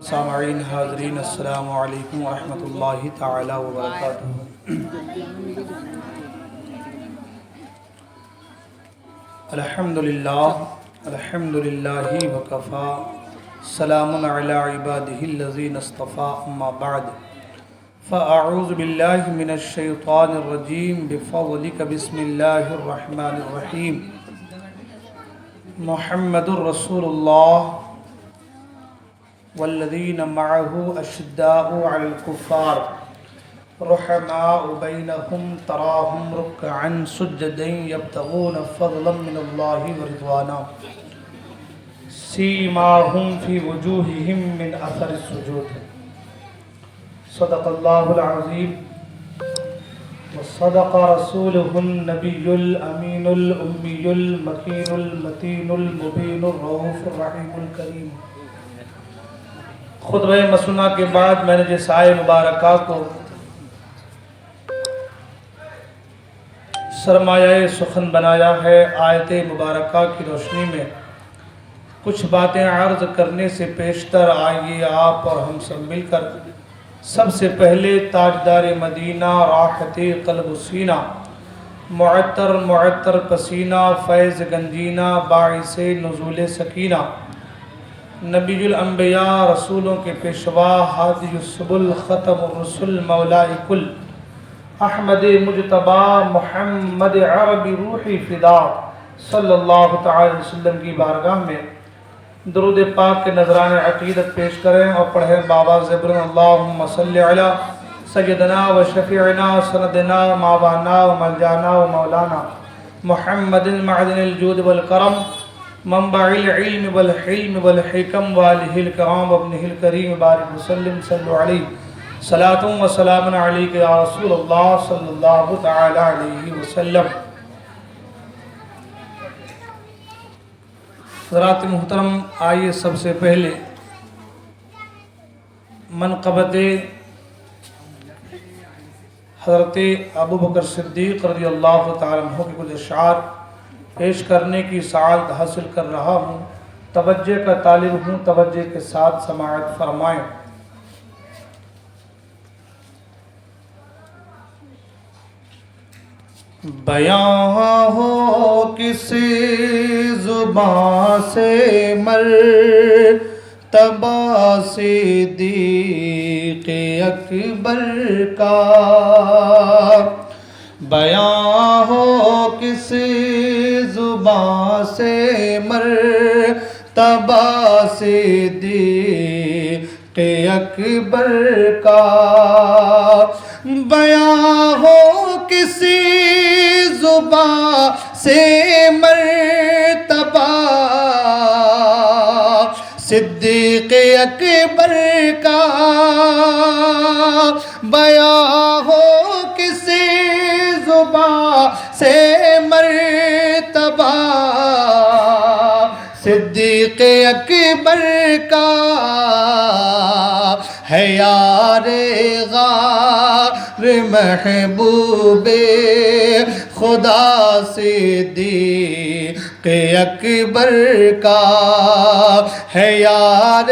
سامعین حاضرین السلام علیکم ورحمۃ اللہ تعالی وبرکاتہ۔ الحمدللہ وکفا سلام علی عبادہ الذین اصطفیٰ اما بعد فاعوذ باللہ من الشیطان الرجیم بفضلک بسم اللہ الرحمن الرحیم۔ محمد الرسول اللہ والذین معه اشداء علی الکفار رحماء بینہم تراہم رکعا سجدا یبتغون فضلا من اللہ ورضوانا سیماہم فی وجوہہم من اثر السجود۔ صدق اللہ العظیم وصدق رسولہ النبی الامین الامی المکین المتین المبین الرؤوف الرحیم الکریم۔ خطبہ مسنہ کے بعد میں نے جس آیہ مبارکہ کو سرمایہ سخن بنایا ہے، آیت مبارکہ کی روشنی میں کچھ باتیں عرض کرنے سے پیشتر آئیے آپ اور ہم سب مل کر سب سے پہلے تاجدار مدینہ، راحت قلب و سینہ، معطر پسینہ، فیض گنجینہ، باعث نزول سکینہ، نبی الانبیاء رسولوں کے پیشوا، ہادی السبل، ختم الرسل، مولا کل، احمد مجتبی، محمد عربی روحی فدا صلی اللہ تعالی وسلم کی بارگاہ میں درود پاک کے نذران عقیدت پیش کریں اور پڑھیں بابا زبر اللہم صلی علی سیدنا و شفیعنا سندنا ماوانا و ملجانا و مولانا محمد معدن الجود والکرم، منبع العلم والحلم والحکم، والہ الکرام وابنہ الکریم، بارک وسلم صلی علیہ صلاۃ و سلام علیک یا رسول اللہ صلی اللہ تعالی علیہ وسلم۔ حضرات محترم، آئیے سب سے پہلے منقبت حضرت ابوبکر صدیق رضی اللہ تعالیٰ عنہ کے کچھ اشعار پیش کرنے کی سعادت حاصل کر رہا ہوں، توجہ کا طالب ہوں، توجہ کے ساتھ سماعت فرمائیں۔ بیاں ہو کسی زبان سے مرتبہ صدیق اکبر کا، بیاں ہو کسی زبان سے مرتبہ صدیق اکبر کا، بیاں ہو کسی زبان سے مرتبہ صدیق اکبر کا، بیاں ہو کسی زبان سے مرتبہ صدیق اکبر کا، ہے یار غار محبوب خدا صدیق اکبر کا، ہے یار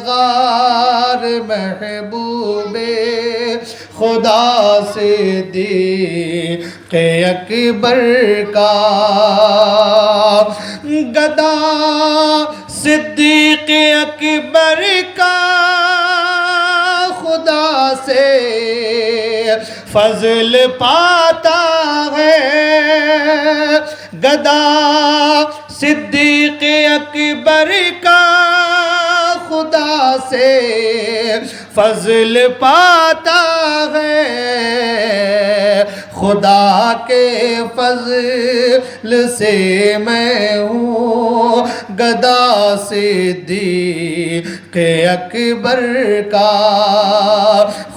غار محبوب خدا صدیق اکبر کا، گدا صدیق اکبر کا خدا سے فضل پاتا ہے، گدا صدیق اکبر کا خدا سے فضل پاتا ہے، خدا کے فضل سے میں ہوں گدا صدیق اکبر کا،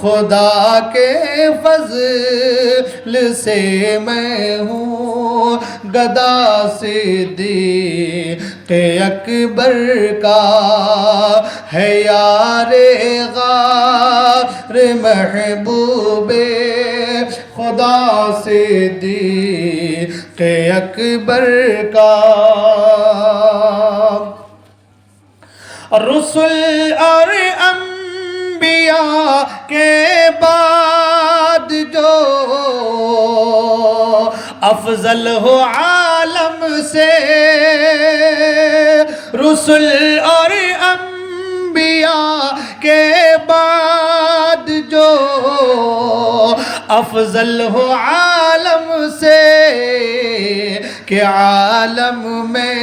خدا کے فضل سے میں ہوں گدا صدیق اکبر کا، ہے یار غار محبوب خدا صدیق اکبر کا، رسل اور کے بعد جو افضل ہو عالم سے، رسل اور انبیاء کے بعد جو افضل ہو عالم سے، کہ عالم میں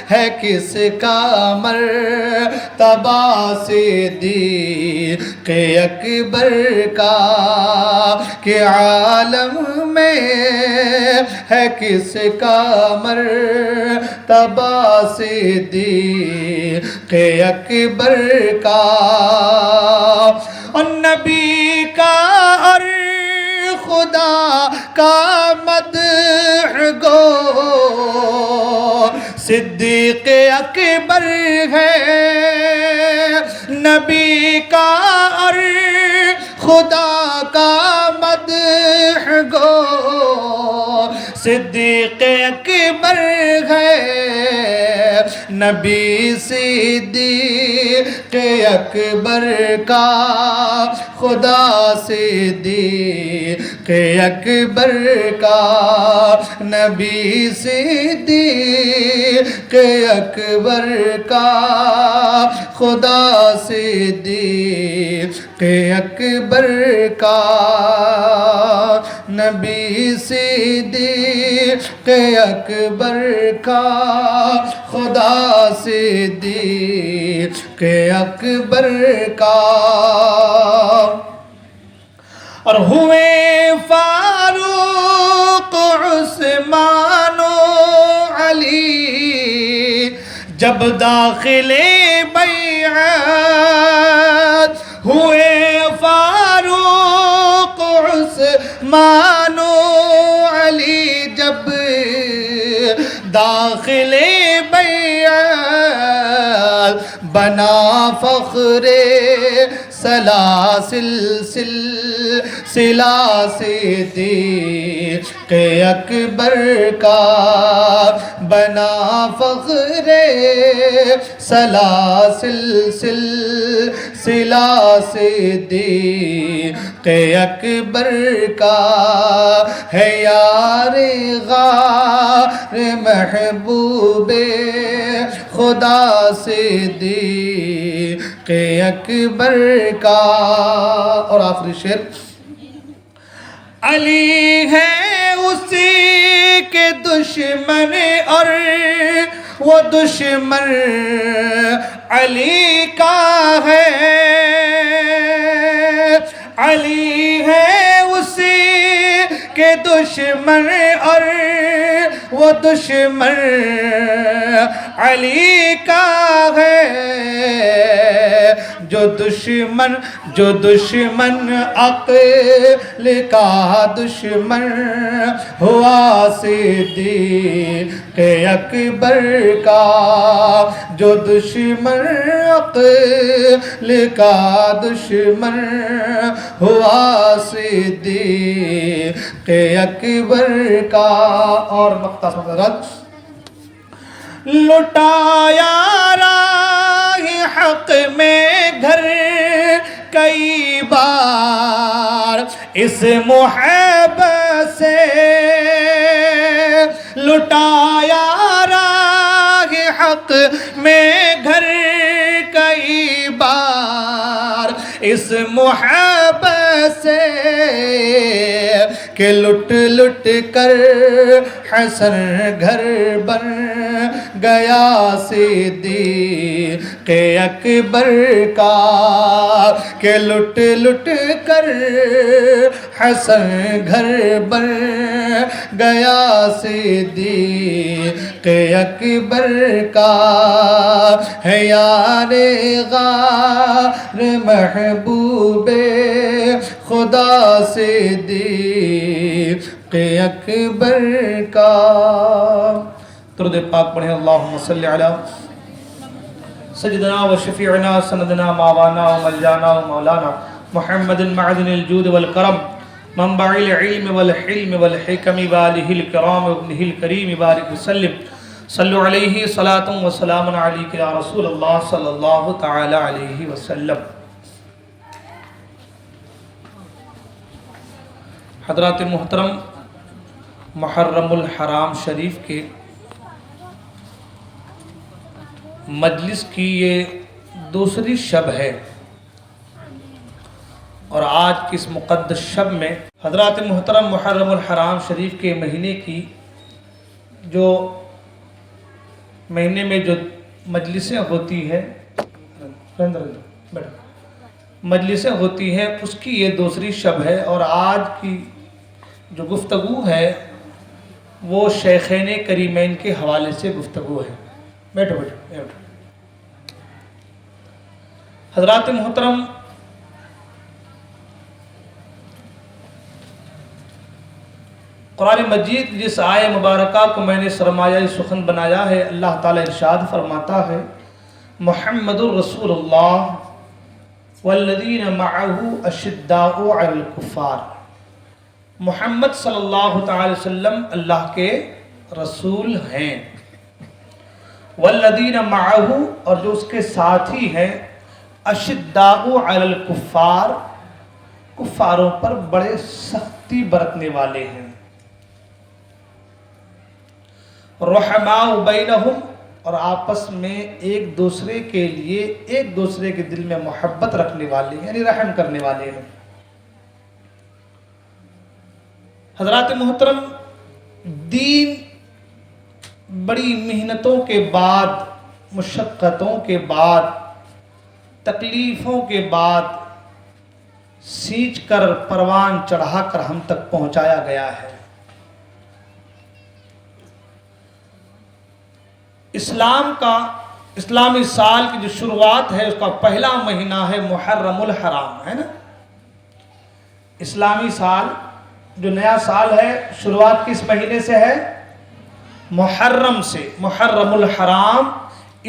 ہے کس کا مرتبہ صدیق اکبر کا، کہ عالم میں ہے کس کا مرتبہ صدیق اکبر کا، اور نبی کا اور خدا کا مدح گو صدیق اکبر ہے، نبی کا اور خدا کا مدح گو صدیق اکبر ہے، نبی صدیق اکبر کا، خدا صدیق اکبر کا، نبی صدیق اکبر کا، خدا صدیق اکبر کا، نبی صدیق اکبر کا، خدا صدیق اکبر کا، اور ہوئے فاروق عثمان و علی جب داخل بیعت، ہوئے فاروق عثمان و علی جب داخل بیعت، بنا فخر سلاسل سلسلہ صدیق اکبر کا، بنا فخر سلاسل سلسلہ صدیق اکبر کا، ہے یار غار محبوب خدا صدیق اکبر کا، اور آخری شعر، علی ہے اسی کے دشمن اور وہ دشمن علی کا ہے، علی ہے اسی کے دشمن اور وہ دشمن علی کا ہے، جو دشمن عقل کا دشمن ہوا صدیق اکبر کا، جو دشمن عقل کا دشمن ہوا صدیق اکبر کا، اور مقطع سمجھت، لٹایا راہ حق میں گھر کئی بار اس محبت سے، لٹایا راہ حق میں گھر کئی بار اس محبت سے، کہ لٹ لٹ کر حسن گھر بن گیا صدیق اکبر کا، کہ لٹ لٹ کر حسن گھر بن گیا صدیق اکبر کا، ہے یار غار محبوب خدا صدیق اکبر کا۔ درود پاک پڑھیں، اللہم صلی علی سیدنا و شفیعنا سندنا ماوانا و ملجانا و مولانا محمد معدن الجود والکرم منبع العلم والحلم والحکم وآلہ الکرام وابنہ الکریم بارک وسلم، صلو علیہ صلاة و سلام علیک یا رسول اللہ صلی اللہ تعالی علیہ وسلم۔ حضرات محترم، محرم الحرام شریف کے مجلس کی یہ دوسری شب ہے، اور آج کی اس مقدس شب میں حضرات محترم محرم الحرام شریف کے مہینے کی جو مہینے میں جو مجلسیں ہوتی ہیں اس کی یہ دوسری شب ہے، اور آج کی جو گفتگو ہے وہ شیخین کریمین کے حوالے سے گفتگو ہے۔ بیٹھو بیٹھو۔ حضرات محترم، قرآن مجید جس آیہ مبارکہ کو میں نے سرمایہ سخن بنایا ہے، اللہ تعالیٰ ارشاد فرماتا ہے، محمد الرسول اللہ والذین معہ اشداء علی الکفار۔ محمد صلی اللہ تعالی وسلم اللہ کے رسول ہیں، والذین معہ اور جو اس کے ساتھی ہیں، اشداء علی الکفار کفاروں پر بڑے سختی برتنے والے ہیں، رحماء بینہم اور آپس میں ایک دوسرے کے لیے ایک دوسرے کے دل میں محبت رکھنے والے ہیں، یعنی رحم کرنے والے ہیں۔ حضرات محترم، دین بڑی محنتوں کے بعد، مشقتوں کے بعد، تکلیفوں کے بعد سینچ کر پروان چڑھا کر ہم تک پہنچایا گیا ہے۔ اسلامی سال کی جو شروعات ہے اس کا پہلا مہینہ ہے محرم الحرام، ہے نا؟ اسلامی سال جو نیا سال ہے شروعات کس مہینے سے ہے؟ محرم سے۔ محرم الحرام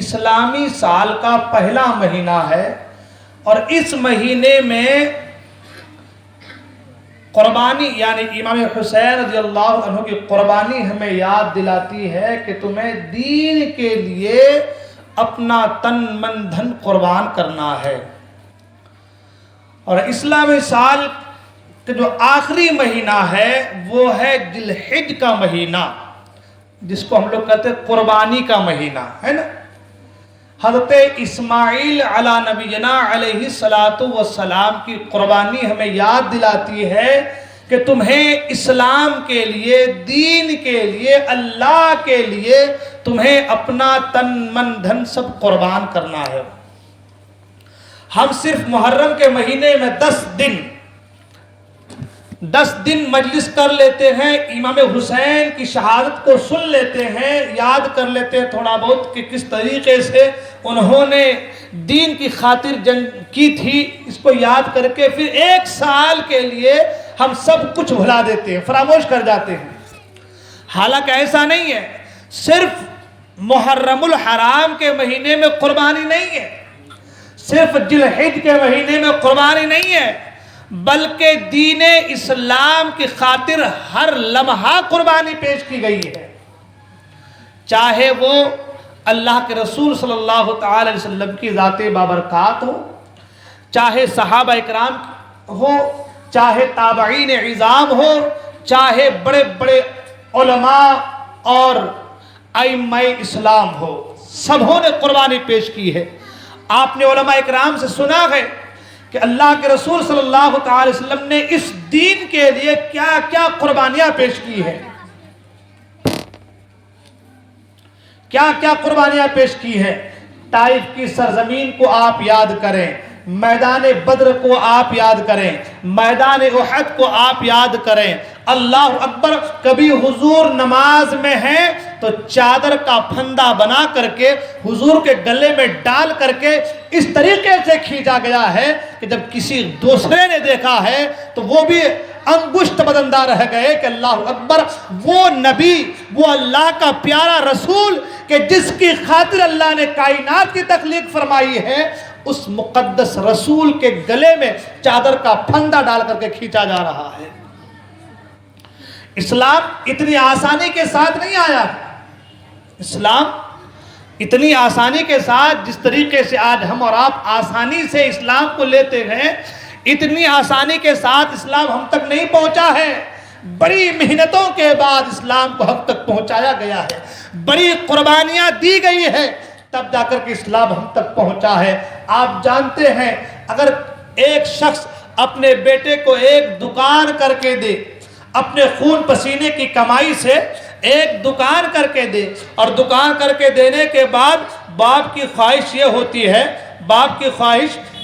اسلامی سال کا پہلا مہینہ ہے، اور اس مہینے میں قربانی یعنی امام حسین رضی اللہ عنہ کی قربانی ہمیں یاد دلاتی ہے کہ تمہیں دین کے لیے اپنا تن من دھن قربان کرنا ہے۔ اور اسلامی سال کہ جو آخری مہینہ ہے وہ ہے ذی الحج کا مہینہ، جس کو ہم لوگ کہتے ہیں قربانی کا مہینہ، ہے نا؟ حضرت اسماعیل علی نبینا علیہ السلام کی قربانی ہمیں یاد دلاتی ہے کہ تمہیں اسلام کے لیے، دین کے لیے، اللہ کے لیے تمہیں اپنا تن من دھن سب قربان کرنا ہے۔ ہم صرف محرم کے مہینے میں 10 دن مجلس کر لیتے ہیں، امام حسین کی شہادت کو سن لیتے ہیں، یاد کر لیتے ہیں تھوڑا بہت کہ کس طریقے سے انہوں نے دین کی خاطر جنگ کی تھی، اس کو یاد کر کے پھر 1 سال کے لیے ہم سب کچھ بھلا دیتے ہیں، فراموش کر جاتے ہیں۔ حالانکہ ایسا نہیں ہے، صرف محرم الحرام کے مہینے میں قربانی نہیں ہے، صرف ذی الحج کے مہینے میں قربانی نہیں ہے، بلکہ دین اسلام کی خاطر ہر لمحہ قربانی پیش کی گئی ہے، چاہے وہ اللہ کے رسول صلی اللہ تعالی علیہ وسلم کی ذات بابرکات ہو، چاہے صحابہ اکرام ہو، چاہے تابعین عظام ہو، چاہے بڑے بڑے علماء اور ائمہ اسلام ہو، سبوں نے قربانی پیش کی ہے۔ آپ نے علماء اکرام سے سنا ہے کہ اللہ کے رسول صلی اللہ تعالی وسلم نے اس دین کے لیے کیا کیا قربانیاں پیش کی ہیں، کیا کیا قربانیاں پیش کی ہیں۔ طائف کی سرزمین کو آپ یاد کریں، میدان بدر کو آپ یاد کریں، میدان احد کو آپ یاد کریں۔ اللہ اکبر، کبھی حضور نماز میں ہیں تو چادر کا پھندا بنا کر کے حضور کے گلے میں ڈال کر کے اس طریقے سے کھینچا گیا ہے کہ جب کسی دوسرے نے دیکھا ہے تو وہ بھی انگشت بدندہ رہ گئے کہ اللہ اکبر، وہ نبی، وہ اللہ کا پیارا رسول کہ جس کی خاطر اللہ نے کائنات کی تخلیق فرمائی ہے، اس مقدس رسول کے گلے میں چادر کا پھندا ڈال کر کے کھینچا جا رہا ہے۔ اسلام اتنی آسانی کے ساتھ نہیں آیا، اسلام اتنی آسانی کے ساتھ جس طریقے سے آج ہم اور آپ آسانی سے اسلام کو لیتے ہیں، اتنی آسانی کے ساتھ اسلام ہم تک نہیں پہنچا ہے، بڑی محنتوں کے بعد اسلام کو ہم تک پہنچایا گیا ہے، بڑی قربانیاں دی گئی ہے، تب جا کر کے اسلام ہم تک پہنچا ہے۔ آپ جانتے ہیں اگر ایک شخص اپنے بیٹے کو ایک دکان کر کے دے، اپنے خون پسینے کی کمائی سے ایک دکان کر کے دے، اور دکان کر کے دینے کے بعد باپ کی خواہش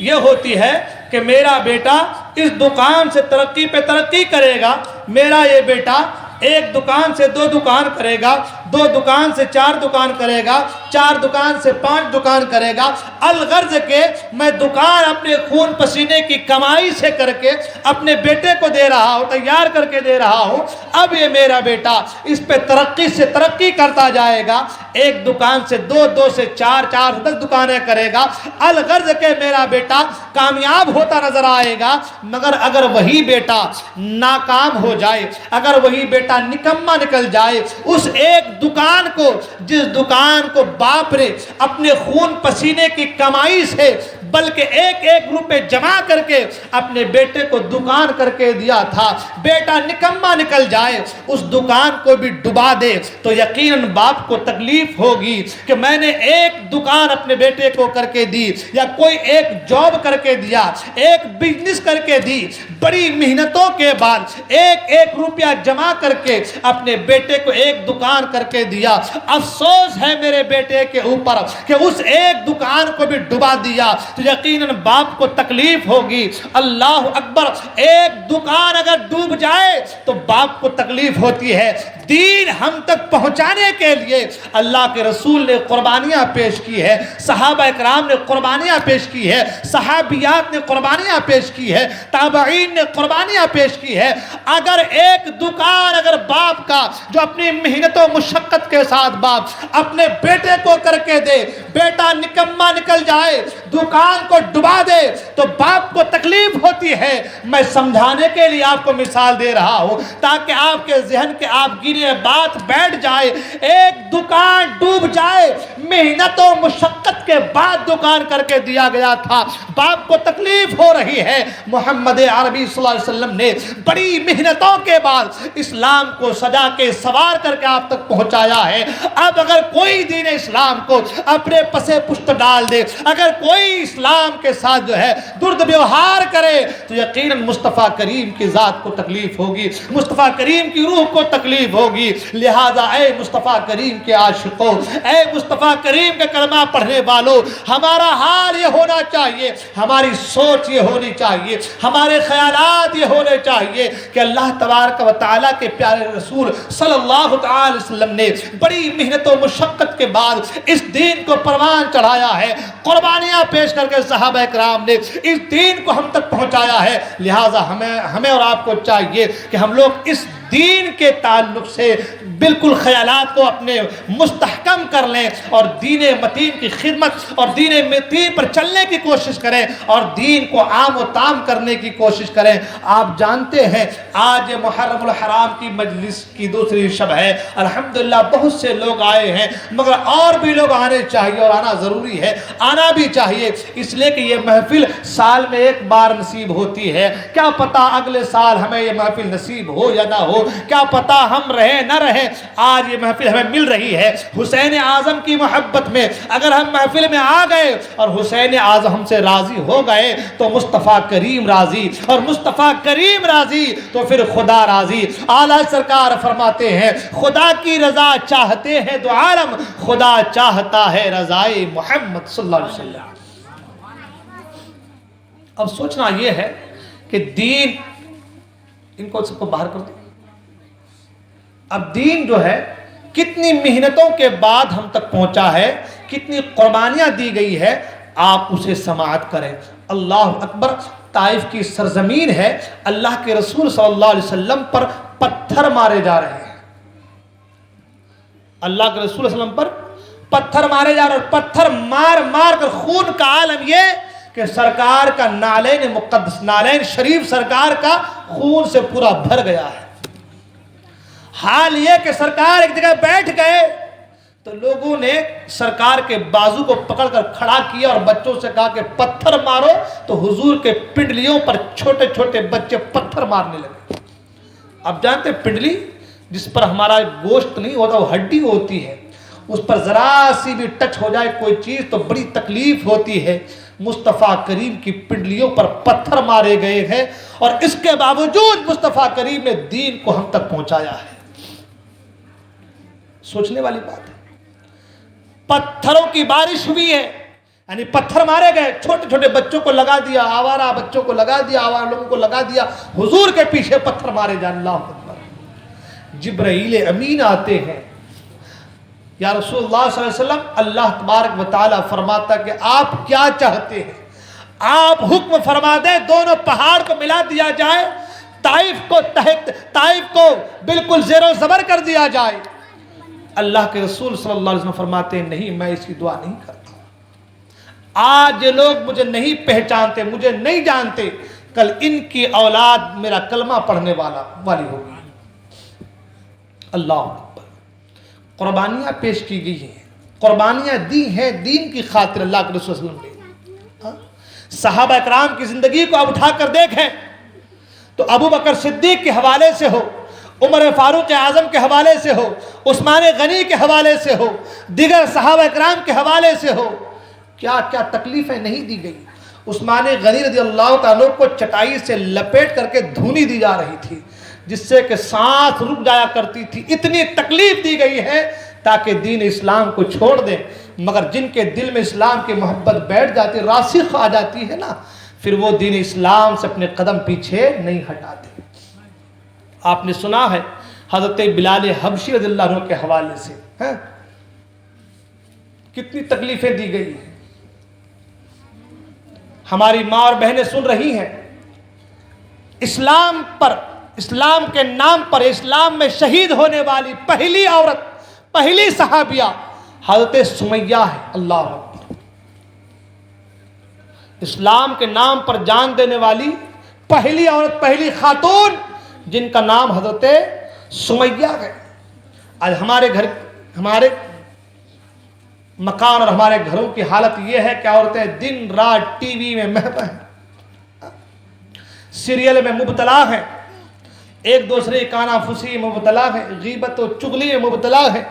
یہ ہوتی ہے کہ میرا بیٹا اس دکان سے ترقی پہ ترقی کرے گا، میرا یہ بیٹا ایک دکان سے 2 دکان کرے گا، 2 دکان سے 4 دکان کرے گا، 4 دکان سے 5 دکان کرے گا، الغرض کہ میں دکان اپنے خون پسینے کی کمائی سے کر کے اپنے بیٹے کو دے رہا ہوں، تیار کر کے دے رہا ہوں، اب یہ میرا بیٹا اس پہ ترقی سے ترقی کرتا جائے گا، ایک دکان سے 2، 2 سے 4، 4 سے 10 دکانیں کرے گا، الغرض کہ میرا بیٹا کامیاب ہوتا نظر آئے گا۔ مگر اگر وہی بیٹا ناکام ہو جائے، اگر وہی بیٹا نکما نکل جائے، اس ایک دکان کو، جس دکان کو باپ نے اپنے خون پسینے کی کمائی سے بلکہ 1 روپے جمع کر کے اپنے بیٹے کو دکان کر کے دیا تھا، بیٹا نکما نکل جائے، اس دکان کو بھی ڈبا دے، تو یقیناً باپ کو تکلیف ہوگی کہ میں نے ایک دکان اپنے بیٹے کو کر کے دی، یا کوئی ایک جاب کر کے دیا، ایک بزنس کر کے دی، بڑی محنتوں کے بعد 1 روپیہ جمع کر کے اپنے بیٹے کو ایک دکان کر کے دیا، افسوس ہے میرے بیٹے کے اوپر کہ اس ایک دکان کو بھی ڈبا دیا، تو یقیناً باپ کو تکلیف ہوگی۔ اللہ اکبر، ایک دکان اگر ڈوب جائے تو باپ کو تکلیف ہوتی ہے۔ دین ہم تک پہنچانے کے لیے اللہ کے رسول نے قربانیاں پیش کی ہے، صحابہ اکرام نے قربانیاں پیش کی ہے، صحابیات نے قربانیاں پیش کی ہے، تابعین نے قربانیاں پیش کی ہے۔ اگر ایک دکان اگر باپ کا جو اپنی محنت و مشقت کے ساتھ باپ اپنے بیٹے کو کر کے دے، بیٹا نکما نکل جائے، دکان کو ڈبا دے، تو باپ کو تکلیف ہوتی ہے۔ میں سمجھانے کے لیے آپ کو مثال دے رہا ہوں تاکہ آپ کے ذہن کے آپ گینے بات بیٹھ جائے۔ ایک دکان ڈوب جائے، محنت و مشقت کے بعد دکان کر کے دیا گیا تھا، باپ کو تکلیف ہو رہی ہے۔ محمد عربی صلی اللہ علیہ وسلم نے بڑی محنتوں کے بعد اسلام کو سجا کے سوار کر کے آپ تک پہنچایا ہے۔ اب اگر کوئی دین اسلام کو اپنے پسے پشت ڈال دے، اگر کوئی اسلام کے ساتھ جو ہے درد ویوہار کرے، تو یقیناً مصطفیٰ کریم کی ذات کو تکلیف ہوگی، مصطفیٰ کریم کی روح کو تکلیف ہوگی۔ لہذا اے مصطفیٰ کریم کے عاشقوں، اے مصطفیٰ کریم کے کلمہ پڑھنے والوں، ہمارا حال یہ ہونا چاہیے، ہماری سوچ یہ ہونی چاہیے، ہمارے خیالات یہ ہونے چاہیے کہ اللہ تبارک و تعالیٰ کے پیارے رسول صلی اللہ تعالی وسلم نے بڑی محنت و مشقت کے بعد اس دین کو پروان چڑھایا ہے، قربانیاں پیش کر کے صحابہ اکرام نے اس دین کو ہم تک پہنچایا ہے۔ لہٰذا ہمیں اور آپ کو چاہیے کہ ہم لوگ اس دین کے تعلق سے بالکل خیالات کو اپنے مستحکم کر لیں اور دین متین کی خدمت اور دین متین پر چلنے کی کوشش کریں اور دین کو عام و تام کرنے کی کوشش کریں۔ آپ جانتے ہیں آج محرم الحرام کی مجلس کی دوسری شب ہے، الحمدللہ بہت سے لوگ آئے ہیں، مگر اور بھی لوگ آنے چاہیے اور آنا ضروری ہے، آنا بھی چاہیے، اس لیے کہ یہ محفل سال میں ایک بار نصیب ہوتی ہے۔ کیا پتہ اگلے سال ہمیں یہ محفل نصیب ہو یا نہ ہو، کیا پتہ ہم رہیں نہ رہیں، آج یہ محفل ہمیں مل رہی ہے۔ حسین اعظم کی محبت میں اگر ہم محفل میں آ گئے اور حسین اعظم ہم سے راضی ہو گئے تو مصطفیٰ کریم راضی، اور مصطفیٰ کریم راضی تو پھر خدا راضی۔ اعلیٰ سرکار فرماتے ہیں خدا کی رضا چاہتے ہیں دو عالم، خدا چاہتا ہے رضائے محمد صلی اللہ علیہ وسلم۔ اب سوچنا یہ ہے کہ دین، ان کو سب کو باہر کر دو، اب دین جو ہے کتنی محنتوں کے بعد ہم تک پہنچا ہے، کتنی قربانیاں دی گئی ہے، آپ اسے سماعت کریں۔ اللہ اکبر، طائف کی سرزمین ہے، اللہ کے رسول صلی اللہ علیہ وسلم پر پتھر مارے جا رہے ہیں، اللہ کے رسول صلی اللہ علیہ وسلم پر پتھر مارے جا رہے ہیں، پتھر مار مار کر خون کا عالم یہ کہ سرکار کا نالین مقدس، نالین شریف سرکار کا خون سے پورا بھر گیا ہے۔ حال یہ کہ سرکار ایک جگہ بیٹھ گئے تو لوگوں نے سرکار کے بازو کو پکڑ کر کھڑا کیا اور بچوں سے کہا کہ پتھر مارو، تو حضور کے پنڈلیوں پر چھوٹے چھوٹے بچے پتھر مارنے لگے۔ اب جانتے پنڈلی جس پر ہمارا گوشت نہیں ہوتا، وہ ہڈی ہوتی ہے، اس پر ذرا سی بھی ٹچ ہو جائے کوئی چیز تو بڑی تکلیف ہوتی ہے۔ مصطفیٰ کریم کی پنڈلیوں پر پتھر مارے گئے ہیں اور اس کے باوجود مصطفیٰ کریم نے دین کو ہم تک پہنچایا ہے۔ سوچنے والی بات ہے۔ پتھروں کی بارش ہوئی ہے، یعنی پتھر مارے گئے، چھوٹے چھوٹے بچوں کو لگا دیا، آوارہ بچوں کو لگا دیا، آوارہ لوگوں کو لگا دیا، حضور کے پیچھے پتھر مارے جا۔ اللہ اکبر۔ جبرائیل امین آتے ہیں، یا رسول اللہ صلی اللہ علیہ وسلم، اللہ تبارک و تعالیٰ فرماتا کہ آپ کیا چاہتے ہیں؟ آپ حکم فرما دیں دونوں پہاڑ کو ملا دیا جائے، طائف کو بالکل زیر و زبر کر دیا جائے۔ اللہ کے رسول صلی اللہ علیہ وسلم فرماتے ہیں نہیں، میں اس کی دعا نہیں کرتا۔ آج یہ لوگ مجھے نہیں پہچانتے، مجھے نہیں جانتے، کل ان کی اولاد میرا کلمہ پڑھنے والی ہوگی۔ اللہ اکبر۔ قربانیاں پیش کی گئی ہیں، قربانیاں دی ہیں دین کی خاطر اللہ کے رسول صلی اللہ علیہ وسلم نے۔ صحابہ اکرام کی زندگی کو اب اٹھا کر دیکھیں تو ابو بکر صدیق کے حوالے سے ہو، عمر فاروق اعظم کے حوالے سے ہو، عثمان غنی کے حوالے سے ہو، دیگر صحابہ اکرام کے حوالے سے ہو، کیا کیا تکلیفیں نہیں دی گئی۔ عثمان غنی رضی اللہ تعالیٰ کو چٹائی سے لپیٹ کر کے دھونی دی جا رہی تھی، جس سے کہ سانس رک جایا کرتی تھی۔ اتنی تکلیف دی گئی ہے تاکہ دین اسلام کو چھوڑ دیں، مگر جن کے دل میں اسلام کی محبت بیٹھ جاتی، راسخ آ جاتی ہے نا، پھر وہ دین اسلام سے اپنے قدم پیچھے نہیں ہٹاتے۔ آپ نے سنا ہے حضرت بلال حبشی رضی اللہ عنہ کے حوالے سے کتنی تکلیفیں دی گئی ہیں۔ ہماری ماں اور بہنیں سن رہی ہیں، اسلام کے نام پر اسلام میں شہید ہونے والی پہلی عورت، پہلی صحابیہ حضرت سمیہ ہے۔ اللہ اکبر۔ اسلام کے نام پر جان دینے والی پہلی عورت، پہلی خاتون جن کا نام حضرت سمیہ ہے۔ آج ہمارے مکان اور ہمارے گھروں کی حالت یہ ہے کہ عورتیں دن رات ٹی وی میں محو ہیں، سیریل میں مبتلا ہیں، ایک دوسرے کی کانا پھوسی میں مبتلا ہیں، غیبت و چغلی میں مبتلا ہیں۔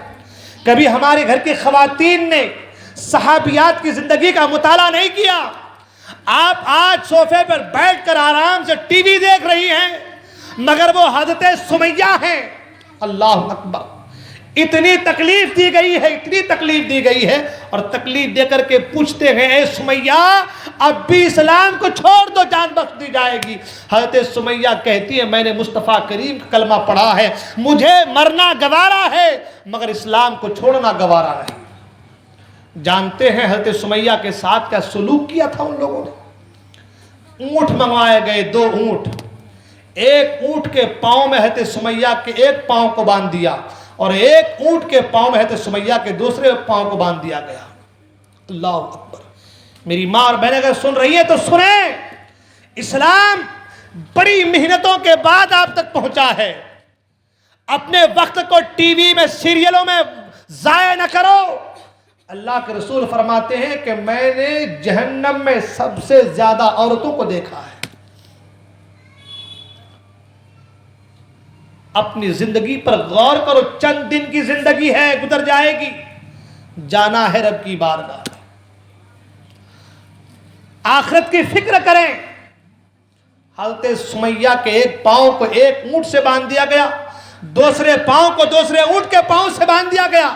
کبھی ہمارے گھر کی خواتین نے صحابیات کی زندگی کا مطالعہ نہیں کیا۔ آپ آج صوفے پر بیٹھ کر آرام سے ٹی وی دیکھ رہی ہیں، مگر وہ حضرت سمیہ ہیں۔ اللہ اکبر۔ اتنی تکلیف دی گئی ہے، اتنی تکلیف دی گئی ہے، اور تکلیف دے کر کے پوچھتے ہیں اے سمیہ اب بھی اسلام کو چھوڑ دو، جان بخش دی جائے گی۔ حضرت سمیہ کہتی ہے میں نے مصطفیٰ کریم کا کلمہ پڑھا ہے، مجھے مرنا گوارا ہے مگر اسلام کو چھوڑنا گوارا نہیں۔ جانتے ہیں حضرت سمیہ کے ساتھ کیا سلوک کیا تھا ان لوگوں نے؟ اونٹ منگوائے گئے، 2 اونٹ، ایک اونٹ کے پاؤں میں حضرت سمیہ کے ایک پاؤں کو باندھ دیا اور ایک اونٹ کے پاؤں میں حضرت سمیہ کے دوسرے پاؤں کو باندھ دیا گیا۔ اللہ اکبر۔ میری ماں اور بہنیں اگر سن رہی ہیں تو سنیں، اسلام بڑی محنتوں کے بعد آپ تک پہنچا ہے۔ اپنے وقت کو ٹی وی میں سیریلوں میں ضائع نہ کرو۔ اللہ کے رسول فرماتے ہیں کہ میں نے جہنم میں سب سے زیادہ عورتوں کو دیکھا ہے۔ اپنی زندگی پر غور کرو، چند دن کی زندگی ہے، گزر جائے گی، جانا ہے رب کی بارگاہ میں۔ آخرت کی فکر کریں۔ حضرت سمیہ کے ایک پاؤں کو ایک اونٹ سے باندھ دیا گیا، دوسرے پاؤں کو دوسرے اونٹ کے پاؤں سے باندھ دیا گیا،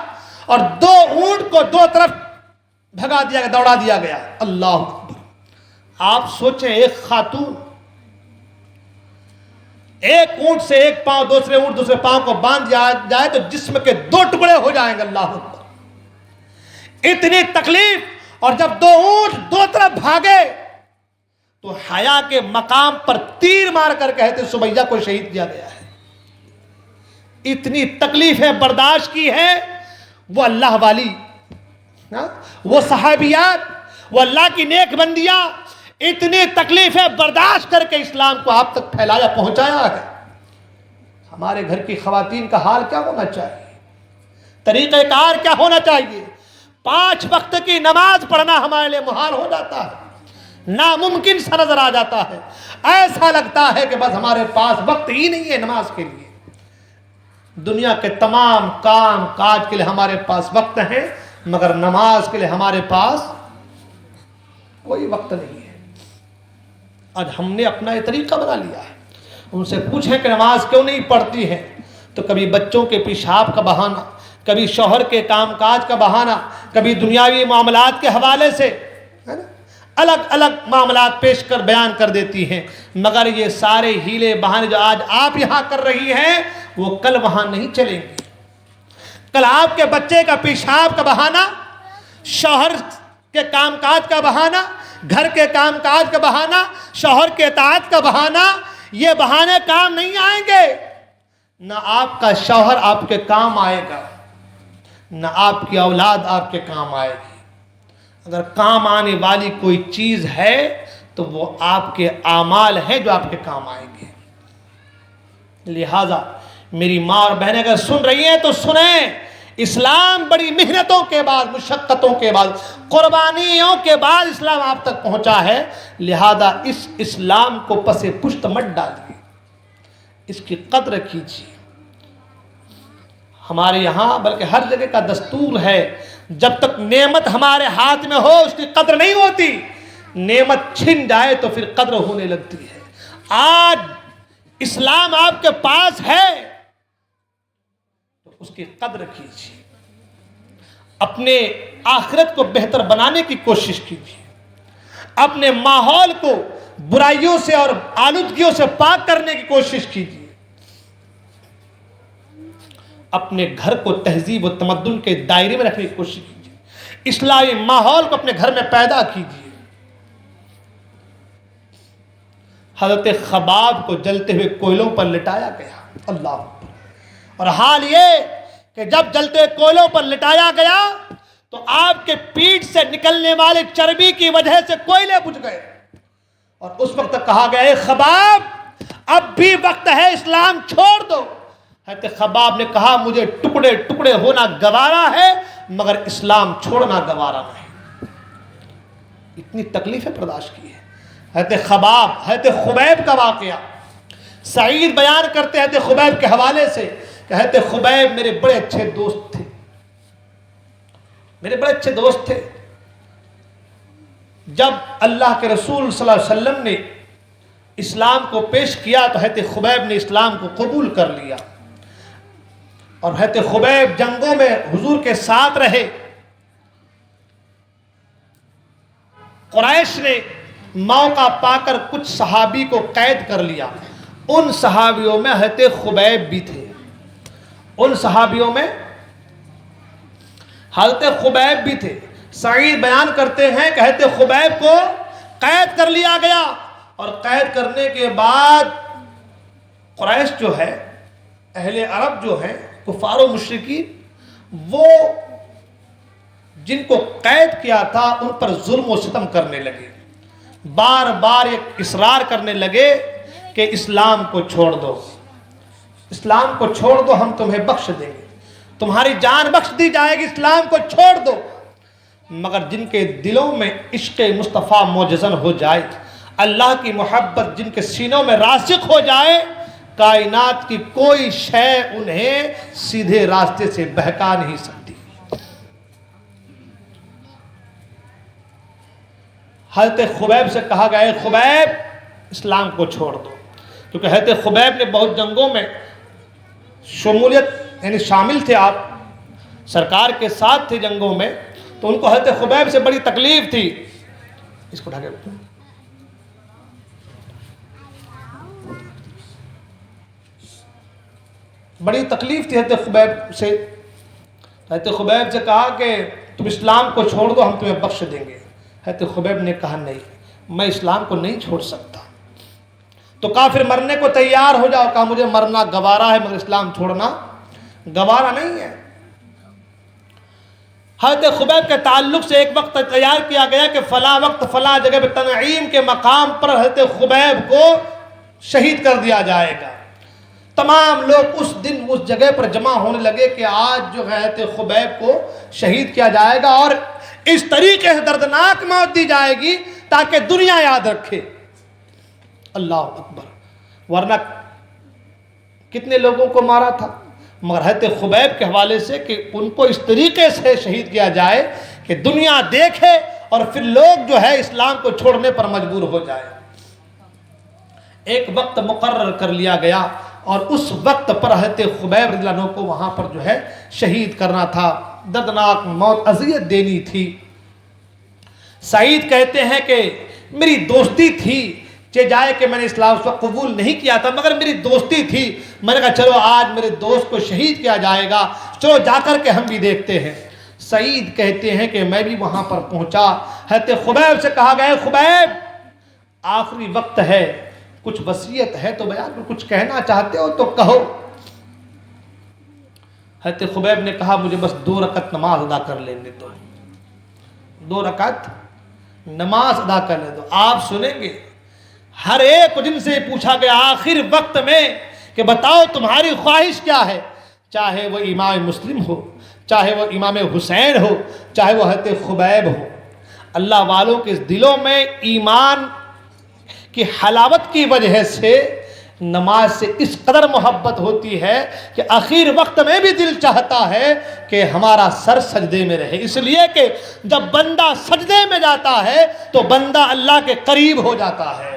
اور 2 اونٹ کو 2 طرف بھگا دیا گیا، دوڑا دیا گیا۔ اللہ اکبر۔ آپ سوچیں ایک خاتون ایک اونٹ سے ایک پاؤں، دوسرے اونٹ دوسرے پاؤں کو باندھ جائے تو جسم کے 2 ٹکڑے ہو جائیں گے۔ اللہ اکبر۔ اتنی تکلیف، اور جب 2 اونٹ 2 طرف بھاگے تو حیا کے مقام پر تیر مار کر کہتے سمیہ کو شہید کیا گیا ہے۔ اتنی تکلیفیں برداشت کی ہے وہ اللہ والی، وہ صحابیات، وہ اللہ کی نیک بندیاں، اتنی تکلیفیں برداشت کر کے اسلام کو آپ تک پھیلایا، پہنچایا ہے۔ ہمارے گھر کی خواتین کا حال کیا ہونا چاہیے؟ طریقہ کار کیا ہونا چاہیے؟ 5 وقت کی نماز پڑھنا ہمارے لیے محال ہو جاتا ہے، ناممکن سا نظر آ جاتا ہے، ایسا لگتا ہے کہ بس ہمارے پاس وقت ہی نہیں ہے نماز کے لیے۔ دنیا کے تمام کام کاج کے لیے ہمارے پاس وقت ہے، مگر نماز کے لیے ہمارے پاس کوئی وقت نہیں ہے۔ آج ہم نے اپنا یہ طریقہ بنا لیا ہے۔ ان سے پوچھیں کہ نماز کیوں نہیں پڑھتی ہے، تو کبھی بچوں کے پیشاب کا بہانہ، کبھی شوہر کے کام کاج کا بہانہ، کبھی دنیاوی معاملات کے حوالے سے الگ الگ معاملات پیش کر بیان کر دیتی ہیں۔ مگر یہ سارے ہیلے بہانے جو آج آپ یہاں کر رہی ہیں وہ کل وہاں نہیں چلیں گے۔ کل آپ کے بچے کا پیشاب کا بہانہ، شوہر کے کام کاج کا بہانہ، گھر کے کام کاج کا بہانہ، شوہر کے اطاعت کا بہانہ، یہ بہانے کام نہیں آئیں گے۔ نہ آپ کا شوہر آپ کے کام آئے گا، نہ آپ کی اولاد آپ کے کام آئے گی۔ اگر کام آنے والی کوئی چیز ہے تو وہ آپ کے اعمال ہیں جو آپ کے کام آئیں گے۔ لہذا میری ماں اور بہنیں اگر سن رہی ہیں تو سنیں، اسلام بڑی محنتوں کے بعد، مشقتوں کے بعد، قربانیوں کے بعد اسلام آپ تک پہنچا ہے۔ لہذا اس اسلام کو پس پشت مت ڈالیے، اس کی قدر کیجیے۔ ہمارے یہاں بلکہ ہر جگہ کا دستور ہے، جب تک نعمت ہمارے ہاتھ میں ہو اس کی قدر نہیں ہوتی، نعمت چھن جائے تو پھر قدر ہونے لگتی ہے۔ آج اسلام آپ کے پاس ہے تو اس کی قدر کیجیے، اپنے آخرت کو بہتر بنانے کی کوشش کیجیے، اپنے ماحول کو برائیوں سے اور آلودگیوں سے پاک کرنے کی کوشش کیجیے، اپنے گھر کو تہذیب و تمدن کے دائرے میں رکھنے کی کوشش کیجیے، اسلامی ماحول کو اپنے گھر میں پیدا کیجیے۔ حضرت خباب کو جلتے ہوئے کوئلوں پر لٹایا گیا، اللہ اکبر، اور حال یہ کہ جب جلتے ہوئے کوئلوں پر لٹایا گیا تو آپ کے پیٹھ سے نکلنے والے چربی کی وجہ سے کوئلے بجھ گئے، اور اس وقت تک کہا گیا اے خباب اب بھی وقت ہے، اسلام چھوڑ دو۔ حضرت خباب نے کہا مجھے ٹکڑے ٹکڑے ہونا گوارا ہے مگر اسلام چھوڑنا گوارا نہیں۔ اتنی تکلیفیں برداشت کی ہے حضرت خباب۔ حضرت خبیب کا واقعہ سعید بیان کرتے ہیں حضرت خبیب کے حوالے سے کہ حضرت خبیب میرے بڑے اچھے دوست تھے، میرے بڑے اچھے دوست تھے۔ جب اللہ کے رسول صلی اللہ علیہ وسلم نے اسلام کو پیش کیا تو حضرت خبیب نے اسلام کو قبول کر لیا، اور حضرت خبیب جنگوں میں حضور کے ساتھ رہے۔ قریش نے موقع پا کر کچھ صحابی کو قید کر لیا، ان صحابیوں میں حضرت خبیب بھی تھے، ان صحابیوں میں حضرت خبیب بھی تھے۔ سعید بیان کرتے ہیں کہ حضرت خبیب کو قید کر لیا گیا، اور قید کرنے کے بعد قریش جو ہے، اہل عرب جو ہیں، کفار و مشرکین، وہ جن کو قید کیا تھا ان پر ظلم و ستم کرنے لگے، بار بار ایک اصرار کرنے لگے کہ اسلام کو چھوڑ دو، اسلام کو چھوڑ دو، ہم تمہیں بخش دیں گے، تمہاری جان بخش دی جائے گی، اسلام کو چھوڑ دو۔ مگر جن کے دلوں میں عشق مصطفیٰ موجزن ہو جائے، اللہ کی محبت جن کے سینوں میں راسخ ہو جائے، کائنات کی کوئی شے انہیں سیدھے راستے سے بہکا نہیں سکتی۔ حضرت خبیب سے کہا گیا اے خبیب اسلام کو چھوڑ دو، کیونکہ حضرت خبیب نے بہت جنگوں میں شمولیت یعنی شامل تھے، آپ سرکار کے ساتھ تھے جنگوں میں، تو ان کو حضرت خبیب سے بڑی تکلیف تھی۔ اس کو ڈھکے رکھو، بڑی تکلیف تھی حضرت خبیب سے۔ حضرت خبیب سے کہا کہ تم اسلام کو چھوڑ دو، ہم تمہیں بخش دیں گے۔ حضرت خبیب نے کہا نہیں، میں اسلام کو نہیں چھوڑ سکتا۔ تو کہا پھر مرنے کو تیار ہو جاؤ، کہا مجھے مرنا گوارا ہے مگر اسلام چھوڑنا گوارا نہیں ہے۔ حضرت خبیب کے تعلق سے ایک وقت تیار کیا گیا کہ فلاں وقت فلاں جگہ پہ تنعیم کے مقام پر حضرت خبیب کو شہید کر دیا جائے گا۔ تمام لوگ اس دن اس جگہ پر جمع ہونے لگے کہ آج جو حضرت خبیب کو شہید کیا جائے گا اور اس طریقے سے دردناک موت دی جائے گی تاکہ دنیا یاد رکھے. اللہ اکبر. ورنہ کتنے لوگوں کو مارا تھا، مگر حضرت خبیب کے حوالے سے کہ ان کو اس طریقے سے شہید کیا جائے کہ دنیا دیکھے اور پھر لوگ جو ہے اسلام کو چھوڑنے پر مجبور ہو جائے. ایک وقت مقرر کر لیا گیا اور اس وقت پر حضرت خبیب رضی اللہ عنہ کو وہاں پر جو ہے شہید کرنا تھا. دردناک موت، اذیت دینی تھی. سعید کہتے ہیں کہ میری دوستی تھی، جائے کہ میں نے اسلام اس وقت قبول نہیں کیا تھا، مگر میری دوستی تھی. میں نے کہا چلو آج میرے دوست کو شہید کیا جائے گا، چلو جا کر کے ہم بھی دیکھتے ہیں. سعید کہتے ہیں کہ میں بھی وہاں پر پہنچا. حضرت خبیب سے کہا گیا خبیب آخری وقت ہے، کچھ وصیت ہے تو بیان کرو، کچھ کہنا چاہتے ہو تو کہو. حضرت خبیب نے کہا مجھے بس 2 رکعت نماز ادا کر لینے دو، 2 رکعت نماز ادا کر لے دو. آپ سنیں گے ہر ایک جن سے پوچھا گیا آخر وقت میں کہ بتاؤ تمہاری خواہش کیا ہے، چاہے وہ امام مسلم ہو، چاہے وہ امام حسین ہو، چاہے وہ حضرت خبیب ہو. اللہ والوں کے دلوں میں ایمان کی حلاوت کی وجہ سے نماز سے اس قدر محبت ہوتی ہے کہ آخر وقت میں بھی دل چاہتا ہے کہ ہمارا سر سجدے میں رہے. اس لیے کہ جب بندہ سجدے میں جاتا ہے تو بندہ اللہ کے قریب ہو جاتا ہے.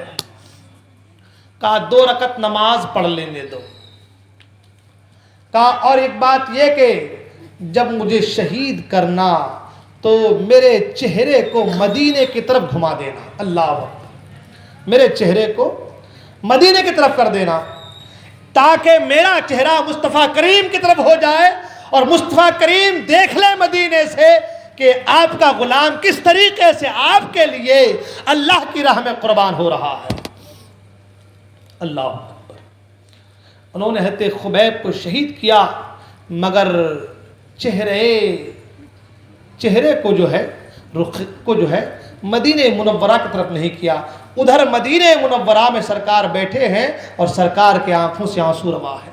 کہا 2 رکعت نماز پڑھ لینے دو. کہا اور ایک بات یہ کہ جب مجھے شہید کرنا تو میرے چہرے کو مدینے کی طرف گھما دینا. اللہ اکبر. میرے چہرے کو مدینے کی طرف کر دینا تاکہ میرا چہرہ مصطفیٰ کریم کی طرف ہو جائے اور مصطفیٰ کریم دیکھ لے مدینے سے کہ آپ کا غلام کس طریقے سے آپ کے لیے اللہ کی راہ میں قربان ہو رہا ہے. اللہ اکبر. انہوں نے حضرت خبیب کو شہید کیا مگر چہرے کو جو ہے رخ کو جو ہے مدینہ منورہ کی طرف نہیں کیا. ادھر مدینہ منورہ میں سرکار بیٹھے ہیں اور سرکار کے آنکھوں سے آنسو روا ہے.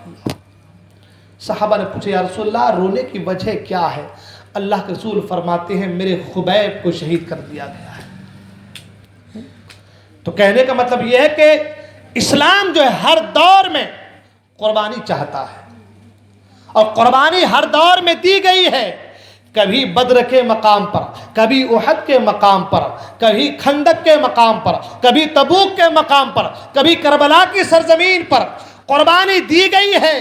صحابہ نے پوچھا یا رسول اللہ رونے کی وجہ کیا ہے؟ اللہ کے رسول فرماتے ہیں میرے خبیب کو شہید کر دیا گیا ہے. تو کہنے کا مطلب یہ ہے کہ اسلام جو ہے ہر دور میں قربانی چاہتا ہے اور قربانی ہر دور میں دی گئی ہے. کبھی بدر کے مقام پر، کبھی احد کے مقام پر، کبھی خندق کے مقام پر، کبھی تبوک کے مقام پر، کبھی کربلا کی سرزمین پر قربانی دی گئی ہے.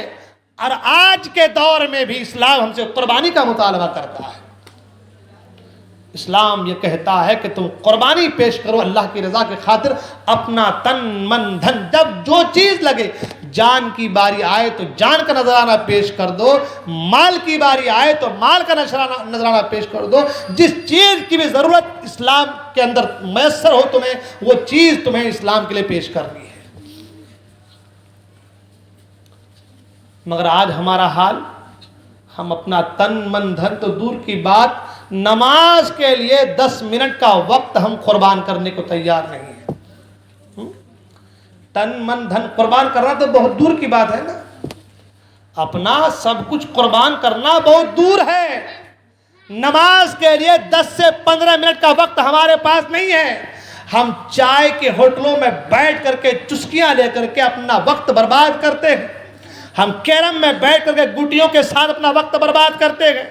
اور آج کے دور میں بھی اسلام ہم سے قربانی کا مطالبہ کرتا ہے. اسلام یہ کہتا ہے کہ تم قربانی پیش کرو اللہ کی رضا کی خاطر، اپنا تن من دھن، جب جو چیز لگے. جان کی باری آئے تو جان کا نذرانہ پیش کر دو، مال کی باری آئے تو مال کا نذرانہ پیش کر دو. جس چیز کی بھی ضرورت اسلام کے اندر میسر ہو تمہیں، وہ چیز تمہیں اسلام کے لیے پیش کرنی ہے. مگر آج ہمارا حال، ہم اپنا تن من دھن تو دور کی بات، نماز کے لیے 10 منٹ کا وقت ہم قربان کرنے کو تیار نہیں ہیں. تن من دھن قربان کرنا تو بہت دور کی بات ہے نا. اپنا سب کچھ قربان کرنا بہت دور ہے. نماز کے لیے 10 سے 15 منٹ کا وقت ہمارے پاس نہیں ہے. ہم چائے کے ہوٹلوں میں بیٹھ کر کے چسکیاں لے کر کے اپنا وقت برباد کرتے ہیں. ہم کیرم میں بیٹھ کر کے گٹیوں کے ساتھ اپنا وقت برباد کرتے ہیں.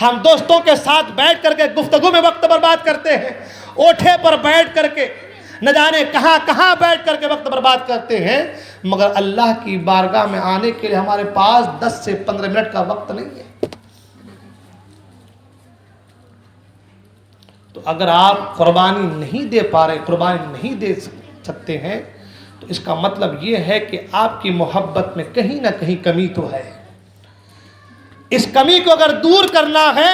ہم دوستوں کے ساتھ بیٹھ کر کے گفتگو میں وقت برباد کرتے ہیں. اوٹھے پر بیٹھ کر کے نہ جانے کہاں کہاں بیٹھ کر کے وقت برباد کرتے ہیں. مگر اللہ کی بارگاہ میں آنے کے لیے ہمارے پاس 10 سے 15 منٹ کا وقت نہیں ہے. تو اگر آپ قربانی نہیں دے پا رہے، قربانی نہیں دے سکتے ہیں، تو اس کا مطلب یہ ہے کہ آپ کی محبت میں کہیں نہ کہیں کمی تو ہے. اس کمی کو اگر دور کرنا ہے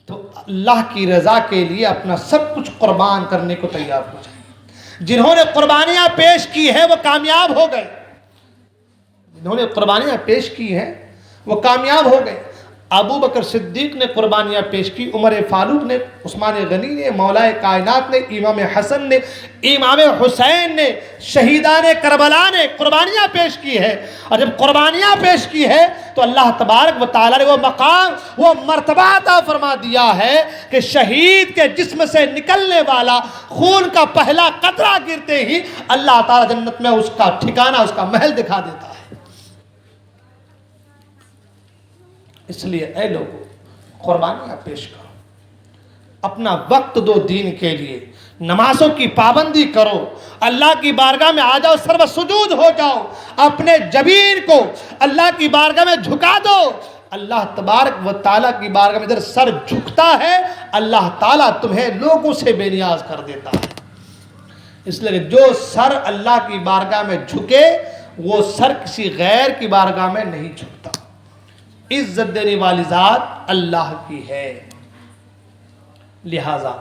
تو اللہ کی رضا کے لیے اپنا سب کچھ قربان کرنے کو تیار ہو جائے. جنہوں نے قربانیاں پیش کی ہیں وہ کامیاب ہو گئے. جنہوں نے قربانیاں پیش کی ہیں وہ کامیاب ہو گئے. ابو بکر صدیق نے قربانیاں پیش کی، عمر فاروق نے، عثمان غنی نے، مولا کائنات نے، امام حسن نے، امام حسین نے، شہیدان کربلا نے قربانیاں پیش کی ہے۔ اور جب قربانیاں پیش کی ہے تو اللہ تبارک و تعالیٰ نے وہ مقام، وہ مرتبہ عطا فرما دیا ہے کہ شہید کے جسم سے نکلنے والا خون کا پہلا قطرہ گرتے ہی اللہ تعالیٰ جنت میں اس کا ٹھکانہ، اس کا محل دکھا دیتا ہے۔ اس لیے اے لوگوں، قربانیاں پیش کرو، اپنا وقت دو دین کے لیے، نمازوں کی پابندی کرو، اللہ کی بارگاہ میں آ جاؤ، سرو سجود ہو جاؤ، اپنے جبین کو اللہ کی بارگاہ میں جھکا دو۔ اللہ تبارک و تعالیٰ کی بارگاہ میں جب سر جھکتا ہے اللہ تعالیٰ تمہیں لوگوں سے بے نیاز کر دیتا ہے۔ اس لیے جو سر اللہ کی بارگاہ میں جھکے وہ سر کسی غیر کی بارگاہ میں نہیں جھکتا۔ عزت دینے والی ذات اللہ کی ہے، لہٰذا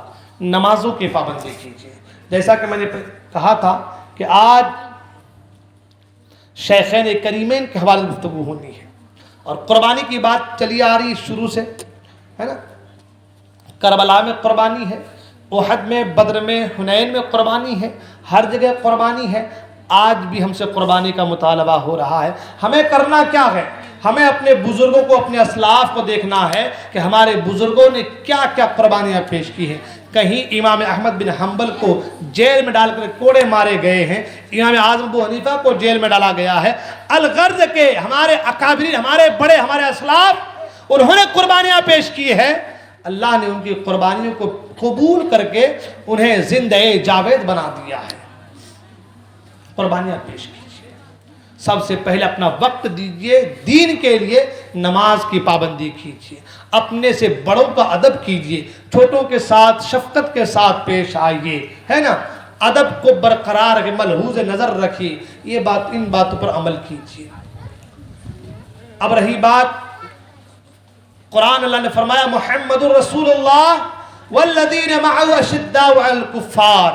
نمازوں کی پابندی کیجیے۔ جیسا کہ میں نے کہا تھا کہ آج شیخین کریمین کے حوالے گفتگو ہونی ہے، اور قربانی کی بات چلی آ رہی شروع سے ہے نا۔ کربلا میں قربانی ہے، احد میں، بدر میں، حنین میں قربانی ہے، ہر جگہ قربانی ہے۔ آج بھی ہم سے قربانی کا مطالبہ ہو رہا ہے۔ ہمیں کرنا کیا ہے؟ ہمیں اپنے بزرگوں کو، اپنے اسلاف کو دیکھنا ہے کہ ہمارے بزرگوں نے کیا کیا قربانیاں پیش کی ہیں۔ کہیں امام احمد بن حنبل کو جیل میں ڈال کر کوڑے مارے گئے ہیں، امام اعظم ابو حنیفہ کو جیل میں ڈالا گیا ہے۔ الغرض کے ہمارے اکابرین، ہمارے بڑے، ہمارے اسلاف، انہوں نے قربانیاں پیش کی ہے۔ اللہ نے ان کی قربانیوں کو قبول کر کے انہیں زندہ جاوید بنا دیا ہے۔ قربانیاں پیش کیجیے، سب سے پہلے اپنا وقت دیجیے دین کے لیے، نماز کی پابندی کیجیے، اپنے سے بڑوں کا ادب کیجیے، چھوٹوں کے ساتھ شفقت کے ساتھ پیش آئیے، ہے نا۔ ادب کو برقرار رکھیں، ملحوظ نظر رکھیے، یہ بات، ان باتوں پر عمل کیجیے۔ اب رہی بات قرآن، اللہ نے فرمایا محمد الرسول اللہ والذین معه اشداء علی الکفار،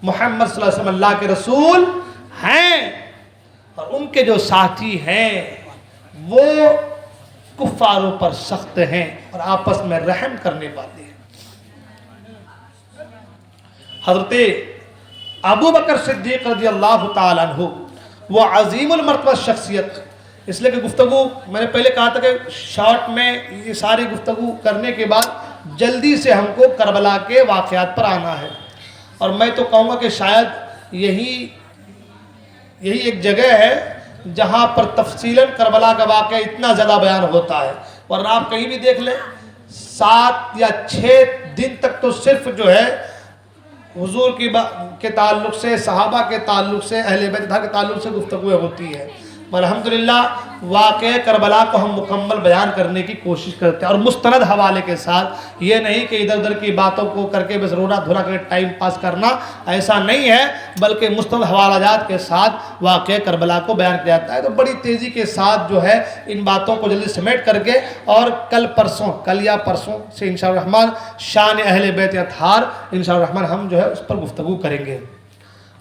محمد صلی اللہ علیہ وسلم اللہ کے رسول ہیں اور ان کے جو ساتھی ہیں وہ کفاروں پر سخت ہیں اور آپس میں رحم کرنے والے ہیں۔ حضرت ابو بکر صدیق رضی اللہ تعالیٰ عنہ وہ عظیم المرتبہ شخصیت، اس لیے کہ گفتگو میں نے پہلے کہا تھا کہ شارٹ میں یہ ساری گفتگو کرنے کے بعد جلدی سے ہم کو کربلا کے واقعات پر آنا ہے، اور میں تو کہوں گا کہ شاید یہی ایک جگہ ہے جہاں پر تفصیلاً کربلا کا واقعہ اتنا زیادہ بیان ہوتا ہے، ورنہ آپ کہیں بھی دیکھ لیں 7 یا 6 دن تک تو صرف جو ہے حضور کے تعلق سے، صحابہ کے تعلق سے، اہل بیت کے تعلق سے گفتگو ہوتی ہے۔ الحمدللہ واقعہ کربلا کو ہم مکمل بیان کرنے کی کوشش کرتے ہیں، اور مستند حوالے کے ساتھ، یہ نہیں کہ ادھر ادھر کی باتوں کو کر کے بس رونا دھونا کر کے ٹائم پاس کرنا، ایسا نہیں ہے، بلکہ مستند حوالہ جات کے ساتھ واقعہ کربلا کو بیان کیا جاتا ہے۔ تو بڑی تیزی کے ساتھ جو ہے ان باتوں کو جلدی سمیٹ کر کے، اور کل یا پرسوں سے انشاءاللہ الرحمن شان اہل بیت اطہار انشاءاللہ الرحمن ہم جو ہے اس پر گفتگو کریں گے،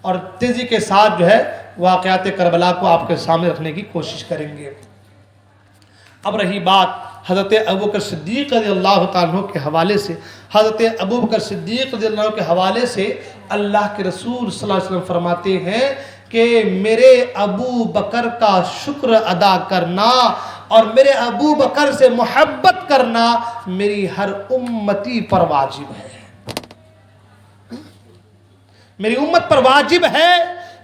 اور تیزی کے ساتھ جو ہے واقعات کربلا کو آپ کے سامنے رکھنے کی کوشش کریں گے۔ اب رہی بات حضرت ابوبکر صدیق رضی اللہ تعالیٰ عنہ کے حوالے سے، حضرت ابوبکر صدیق رضی اللہ عنہ کے حوالے سے اللہ کے رسول صلی اللہ علیہ وسلم فرماتے ہیں کہ میرے ابو بکر کا شکر ادا کرنا اور میرے ابو بکر سے محبت کرنا میری ہر امتی پر واجب ہے۔ میری امت پر واجب ہے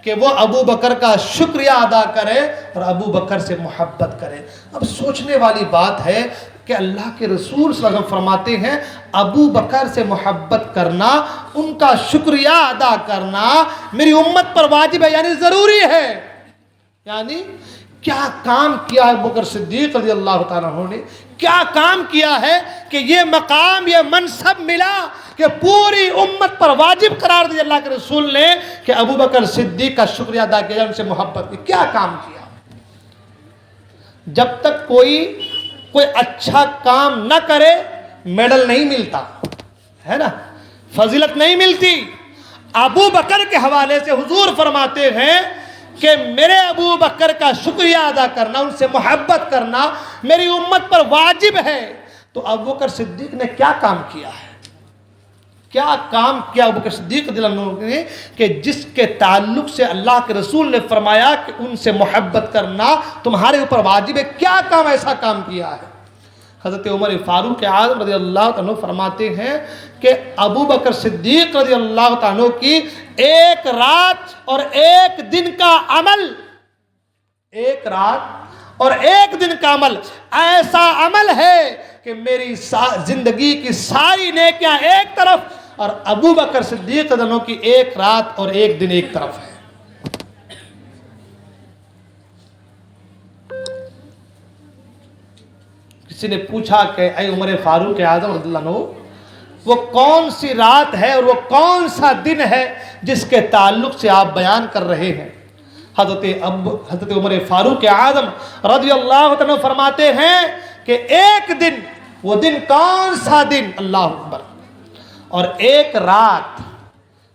کہ وہ ابو بکر کا شکریہ ادا کرے اور ابو بکر سے محبت کرے۔ اب سوچنے والی بات ہے کہ اللہ کے رسول صلی اللہ علیہ وسلم فرماتے ہیں ابو بکر سے محبت کرنا، ان کا شکریہ ادا کرنا میری امت پر واجب ہے، یعنی ضروری ہے۔ یعنی کیا کام کیا ہے ابو بکر صدیق رضی اللہ تعالیٰ عنہ نے، کیا کام کیا ہے کہ یہ مقام، یہ منصب ملا کہ پوری امت پر واجب قرار دیا اللہ کے رسول نے کہ ابو بکر صدیق کا شکریہ ادا کیا، ان سے محبت کی۔ کیا کام کیا؟ جب تک کوئی اچھا کام نہ کرے میڈل نہیں ملتا ہے نا، فضیلت نہیں ملتی۔ ابو بکر کے حوالے سے حضور فرماتے ہیں کہ میرے ابو بکر کا شکریہ ادا کرنا، ان سے محبت کرنا میری امت پر واجب ہے، تو ابو بکر صدیق نے کیا کام کیا ہے؟ کیا کام کیا ابو بکر صدیق رضی اللہ عنہ نے کہ جس کے تعلق سے اللہ کے رسول نے فرمایا کہ ان سے محبت کرنا تمہارے اوپر واجب ہے؟ کیا کام ایسا کام کیا ہے؟ حضرت عمر فاروق اعظم رضی اللہ عنہ فرماتے ہیں کہ ابو بکر صدیق رضی اللہ عنہ کی ایک رات اور ایک دن کا عمل، ایک رات اور ایک دن کا عمل ایسا عمل ہے کہ میری زندگی کی ساری نیکیاں ایک طرف اور ابو بکر صدیق رضی اللہ عنہ کی ایک رات اور ایک دن ایک طرف ہے۔ کسی نے پوچھا کہ اے عمر فاروق اعظم رضی اللہ عنہ، وہ کون سی رات ہے اور وہ کون سا دن ہے جس کے تعلق سے آپ بیان کر رہے ہیں؟ حضرت عمر فاروق اعظم رضی اللہ عنہ فرماتے ہیں کہ ایک دن، وہ دن کون سا دن؟ اللہ اکبر۔ اور ایک رات،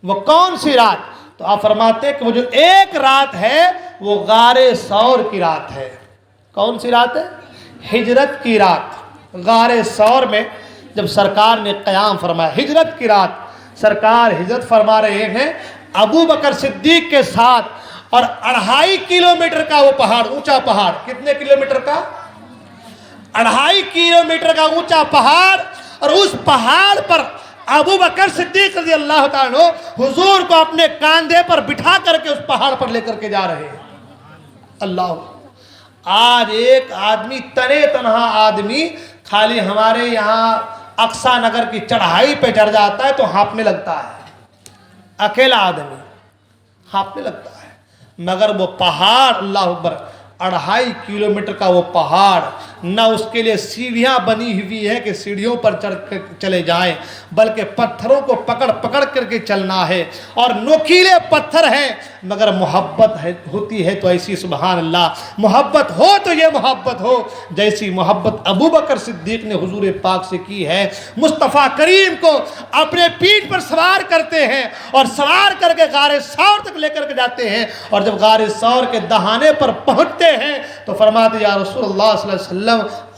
وہ کون سی رات؟ تو آپ فرماتے ہیں کہ وہ جو ایک رات ہے وہ غار ثور کی رات ہے۔ کون سی رات ہے؟ ہجرت کی رات۔ غار ثور میں جب سرکار نے قیام فرمایا، ہجرت کی رات، سرکار ہجرت فرما رہے ہیں ابو بکر صدیق کے ساتھ، اور 2.5 کلومیٹر کا وہ پہاڑ، اونچا پہاڑ، کتنے کلومیٹر کا؟ 2.5 کلومیٹر کا اونچا پہاڑ، اور اس پہاڑ پر ابو بکر صدیق رضی اللہ تعالیٰ عنہ حضور کو اپنے کاندھے پر بٹھا کر کے اس پہاڑ پر لے کر کے جا رہے ہیں۔ اللہ، آج ایک آدمی، تنے تنہا آدمی، خالی ہمارے یہاں اقصی نگر کی چڑھائی پہ چڑھ جاتا ہے تو ہانپنے لگتا ہے، اکیلا آدمی ہانپنے لگتا ہے، مگر وہ پہاڑ، اللہ اکبر، 2.5 کلومیٹر کا وہ پہاڑ، نہ اس کے لیے سیڑھیاں بنی ہوئی ہے کہ سیڑھیوں پر چڑھ کر چلے جائیں، بلکہ پتھروں کو پکڑ پکڑ کر کے چلنا ہے، اور نوکیلے پتھر ہیں، مگر محبت ہوتی ہے تو ایسی، سبحان اللہ، محبت ہو تو یہ محبت ہو جیسی محبت ابو بکر صدیق نے حضور پاک سے کی ہے۔ مصطفیٰ کریم کو اپنے پیٹھ پر سوار کرتے ہیں اور سوار کر کے غار ثور تک لے کر کے جاتے ہیں، اور جب غار ثور کے دہانے پر پہنچتے ہیں تو فرماتے یا رسول اللہ صلی اللہ علیہ وسلم،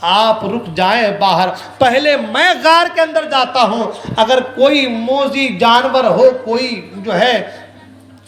آپ رک جائیں باہر، پہلے میں غار کے اندر جاتا ہوں، اگر کوئی موذی جانور ہو، کوئی جو ہے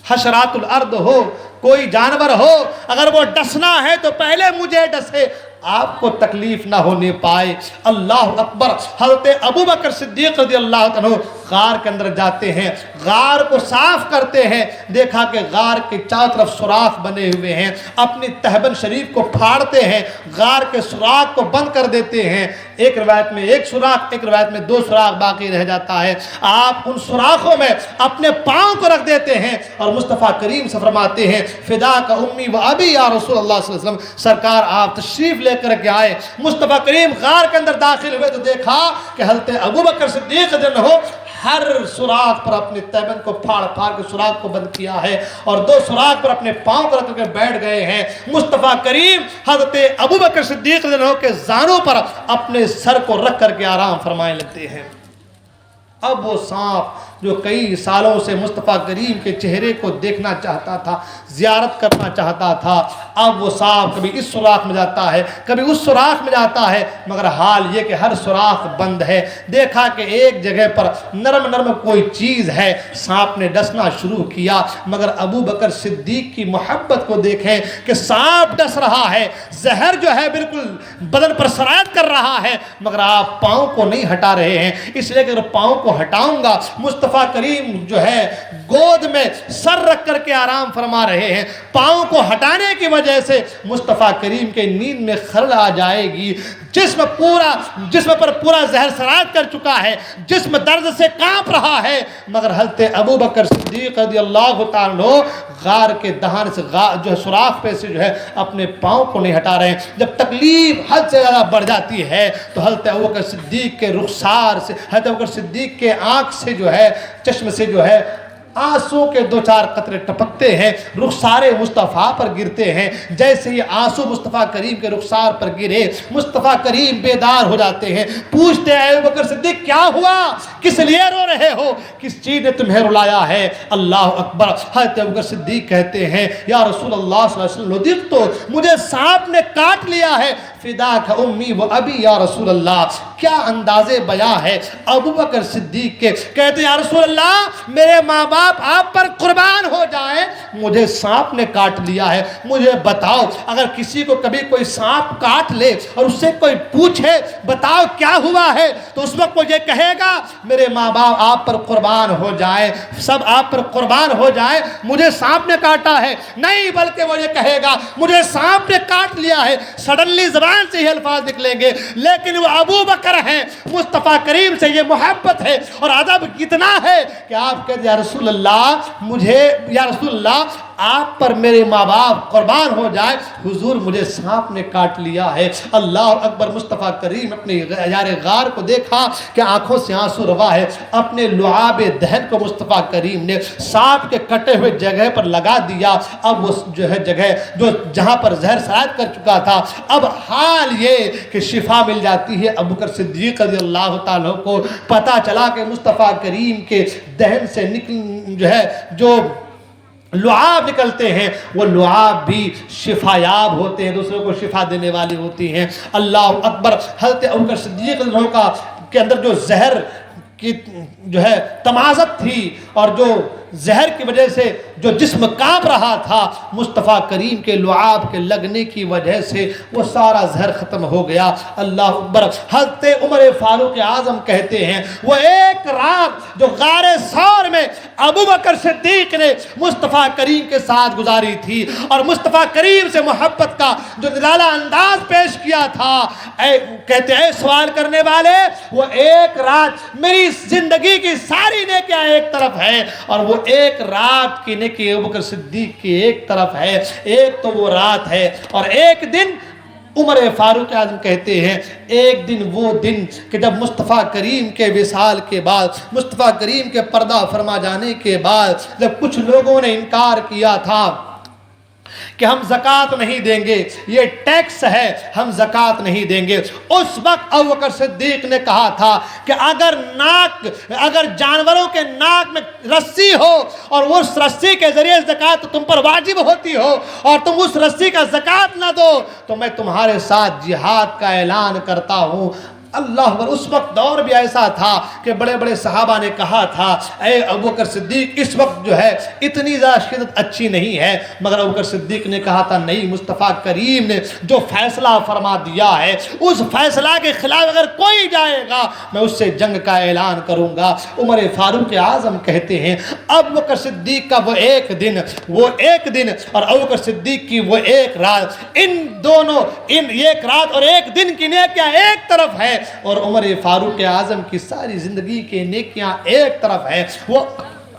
حشرات الارض ہو، کوئی جانور ہو، اگر وہ ڈسنا ہے تو پہلے مجھے ڈسے، آپ کو تکلیف نہ ہونے پائے۔ اللہ اکبر۔ حضرت ابو بکر صدیق رضی اللہ عنہ غار کے اندر جاتے ہیں، غار کو صاف کرتے ہیں، دیکھا کہ غار کے چاروں طرف سوراخ بنے ہوئے ہیں، اپنی تہبند شریف کو پھاڑتے ہیں، غار کے سوراخ کو بند کر دیتے ہیں، ایک روایت میں 1 سوراخ، ایک روایت میں 2 سوراخ باقی رہ جاتا ہے، آپ ان سوراخوں میں اپنے پاؤں کو رکھ دیتے ہیں اور مصطفیٰ کریم سے فرماتے ہیں فداک امی و ابی یا رسول اللہ صلی اللہ علیہ وسلم، سرکار آپ تشریف لے کر کے آئے۔ مصطفیٰ کریم غار کے اندر داخل ہوئے تو دیکھا کہ حضرت ابو بکر صدیق رضی اللہ عنہ ہر سوراخ پر اپنے تہبند کو پھاڑ پھاڑ کے سوراخ کو بند کیا ہے، اور 2 سوراخ پر اپنے پاؤں کو رکھ کر بیٹھ گئے ہیں۔ مصطفیٰ کریم حضرت ابو بکر صدیق رضی اللہ عنہ کے زانوں پر اپنے سر کو رکھ کر کے آرام فرمانے لگتے ہیں۔ اب وہ سانپ جو کئی سالوں سے مصطفیٰ کریم کے چہرے کو دیکھنا چاہتا تھا، زیارت کرنا چاہتا تھا، اب وہ سانپ کبھی اس سوراخ میں جاتا ہے، کبھی اس سوراخ میں جاتا ہے، مگر حال یہ کہ ہر سوراخ بند ہے۔ دیکھا کہ ایک جگہ پر نرم نرم کوئی چیز ہے، سانپ نے ڈسنا شروع کیا، مگر ابو بکر صدیق کی محبت کو دیکھیں کہ سانپ ڈس رہا ہے، زہر جو ہے بالکل بدن پر سرایت کر رہا ہے، مگر آپ پاؤں کو نہیں ہٹا رہے ہیں، اس لیے کہ اگر پاؤں کو ہٹاؤں گا، مصطفیٰ کریم جو ہے گود میں سر رکھ کر کے آرام فرما رہے ہیں، پاؤں کو ہٹانے کی وجہ سے مصطفیٰ کریم کے نیند میں خلل آ جائے گی، جسم پر پورا زہر سرایت کر چکا ہے، جسم درد سے کانپ رہا ہے، مگر حضرت ابو بکر صدیق رضی اللہ تعالیٰ عنہ غار کے دہان سے جو ہے سوراخ پہ سے جو ہے اپنے پاؤں کو نہیں ہٹا رہے ہیں۔ جب تکلیف حد سے زیادہ بڑھ جاتی ہے تو حضرت ابو بکر صدیق کے رخسار سے، حضرت ابو بکر صدیق کے آنکھ سے جو ہے، چشم سے جو ہے آنسو کے دو چار قطرے ٹپکتے ہیں، رخسار مصطفیٰ پر گرتے ہیں۔ جیسے یہ آنسو مصطفیٰ کریم کے رخسار پر گرے، مصطفیٰ کریم بیدار ہو جاتے ہیں، پوچھتے ہیں ابو بکر صدیق کیا ہوا، کس لیے رو رہے ہو، کس چیز نے تمہیں رلایا ہے؟ اللہ اکبر۔ حضرت ابو بکر صدیق کہتے ہیں یا رسول اللہ صلی اللہ علیہ وسلم لدغت تو مجھے سانپ نے کاٹ لیا ہے، فداک امی و ابی یا رسول اللہ۔ کیا انداز بیاں ہے ابو بکر صدیق کے، کہتے ہیں یا رسول اللہ میرے ماں باپ آپ پر قربان ہو جائیں، مجھے سانپ نے کاٹ لیا ہے۔ مجھے بتاؤ اگر کسی کو کبھی کوئی سانپ کاٹ لے اور اس سے کوئی پوچھے بتاؤ کیا ہوا ہے، تو اس وقت وہ یہ کہے گا میرے ماں باپ آپ پر قربان ہو جائیں، سب آپ پر قربان ہو جائیں، مجھے سانپ نے کاٹا ہے؟ نہیں، بلکہ وہ یہ کہے گا مجھے سانپ نے کاٹ لیا ہے۔ سڈنلی زبان سے یہ الفاظ نکلیں گے، لیکن وہ ابو بکر ہیں، مصطفیٰ کریم سے یہ محبت ہے اور ادب کتنا ہے کہ آپ کہتے ہیں یا رسول اللہ مجھے، یا رسول اللہ آپ پر میرے ماں باپ قربان ہو جائے، حضور مجھے سانپ نے کاٹ لیا ہے۔ اللہ اکبر۔ مصطفیٰ کریم اپنے یار غار کو دیکھا کہ آنکھوں سے آنسو روا ہے، اپنے لعاب دہن کو مصطفیٰ کریم نے سانپ کے کٹے ہوئے جگہ پر لگا دیا۔ اب وہ جو ہے جگہ جو جہاں پر زہر سرایت کر چکا تھا، اب حال یہ کہ شفا مل جاتی ہے۔ ابو بکر صدیق رضی اللہ تعالیٰ کو پتہ چلا کہ مصطفیٰ کریم کے دہن سے جو لعاب نکلتے ہیں وہ لعاب بھی شفا یاب ہوتے ہیں، دوسروں کو شفا دینے والی ہوتی ہیں۔ اللہ اکبر۔ حضرت ابو بکر صدیق رضی اللہ کے اندر جو زہر کی تمازت تھی اور جو زہر کی وجہ سے جو جسم کانپ رہا تھا، مصطفیٰ کریم کے لعاب کے لگنے کی وجہ سے وہ سارا زہر ختم ہو گیا۔ اللہ اکبر۔ حضرت عمر فاروق اعظم کہتے ہیں وہ ایک رات جو غار ثور میں ابو بکر صدیق نے مصطفیٰ کریم کے ساتھ گزاری تھی اور مصطفیٰ کریم سے محبت کا جو نرالا انداز پیش کیا تھا، کہتے ہیں سوال کرنے والے وہ ایک رات میری زندگی کی ساری نیکیاں ایک طرف ہے اور وہ ایک رات کی نیکی ابو بکر صدیق کی ایک طرف ہے۔ ایک تو وہ رات ہے اور ایک دن عمر فاروق اعظم کہتے ہیں ایک دن وہ دن کہ جب مصطفیٰ کریم کے وصال کے بعد، مصطفیٰ کریم کے پردہ فرما جانے کے بعد جب کچھ لوگوں نے انکار کیا تھا کہ ہم زکوٰۃ نہیں دیں گے، یہ ٹیکس ہے، ہم زکوٰۃ نہیں دیں گے، اس وقت ابو بکر صدیق نے کہا تھا کہ اگر جانوروں کے ناک میں رسی ہو اور اس رسی کے ذریعے زکوٰۃ تم پر واجب ہوتی ہو اور تم اس رسی کا زکوٰۃ نہ دو تو میں تمہارے ساتھ جہاد کا اعلان کرتا ہوں۔ اللہ اکبر۔ اس وقت دور بھی ایسا تھا کہ بڑے بڑے صحابہ نے کہا تھا اے ابو بکر صدیق اس وقت جو ہے اتنی زیادہ شدت اچھی نہیں ہے، مگر ابو بکر صدیق نے کہا تھا نہیں، مصطفیٰ کریم نے جو فیصلہ فرما دیا ہے اس فیصلہ کے خلاف اگر کوئی جائے گا میں اس سے جنگ کا اعلان کروں گا۔ عمر فاروق اعظم کہتے ہیں ابو بکر صدیق کا وہ ایک دن اور ابو بکر صدیق کی وہ ایک رات، ان ایک رات اور ایک دن کی نیکیاں ایک طرف ہے اور عمر فاروق اعظم کی ساری زندگی کے نیکیاں ایک طرف ہے، وہ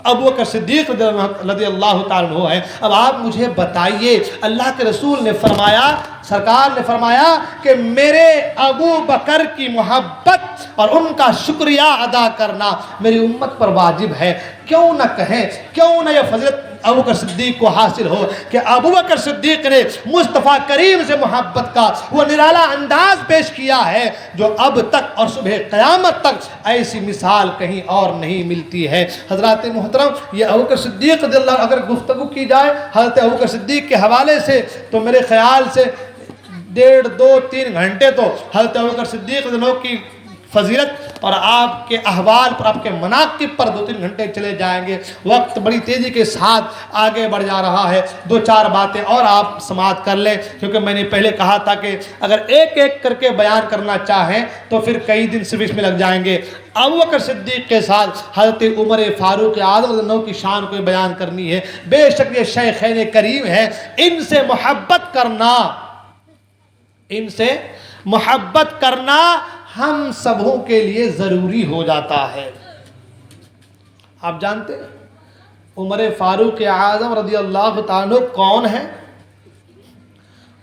ابو بکر صدیق رضی اللہ تعالیٰ عنہ ہے۔ اب آپ مجھے بتائیے، اللہ کے رسول نے فرمایا، سرکار نے فرمایا کہ میرے ابو بکر کی محبت اور ان کا شکریہ ادا کرنا میری امت پر واجب ہے۔ کیوں نہ کہیں، کیوں نہ یہ فضیلت ابو بکر صدیق کو حاصل ہو کہ ابو بکر صدیق نے مصطفیٰ کریم سے محبت کا وہ نرالا انداز پیش کیا ہے جو اب تک اور صبح قیامت تک ایسی مثال کہیں اور نہیں ملتی ہے۔ حضرات محترم، یہ ابو بکر صدیق رضی اللہ اگر گفتگو کی جائے حضرت ابو بکر صدیق کے حوالے سے تو میرے خیال سے 1.5 2 3 گھنٹے تو حضرت ابو بکر صدیق رضی اللہ کی فضیلت اور آپ کے احوال پر، آپ کے مناقب پر 2 3 گھنٹے چلے جائیں گے۔ وقت بڑی تیزی کے ساتھ آگے بڑھ جا رہا ہے، 2 4 باتیں اور آپ سماعت کر لیں، کیونکہ میں نے پہلے کہا تھا کہ اگر ایک ایک کر کے بیان کرنا چاہیں تو پھر کئی دن صرف اس میں لگ جائیں گے۔ ابو بکر صدیق کے ساتھ حضرت عمر فاروق اعظم رضی اللہ کی شان کو بیان کرنی ہے۔ بے شک یہ شیخین کریم ہے، ان سے محبت کرنا ہم سبوں کے لیے ضروری ہو جاتا ہے۔ آپ جانتے ہیں عمر فاروق اعظم رضی اللہ تعالیٰ عنہ کون ہے؟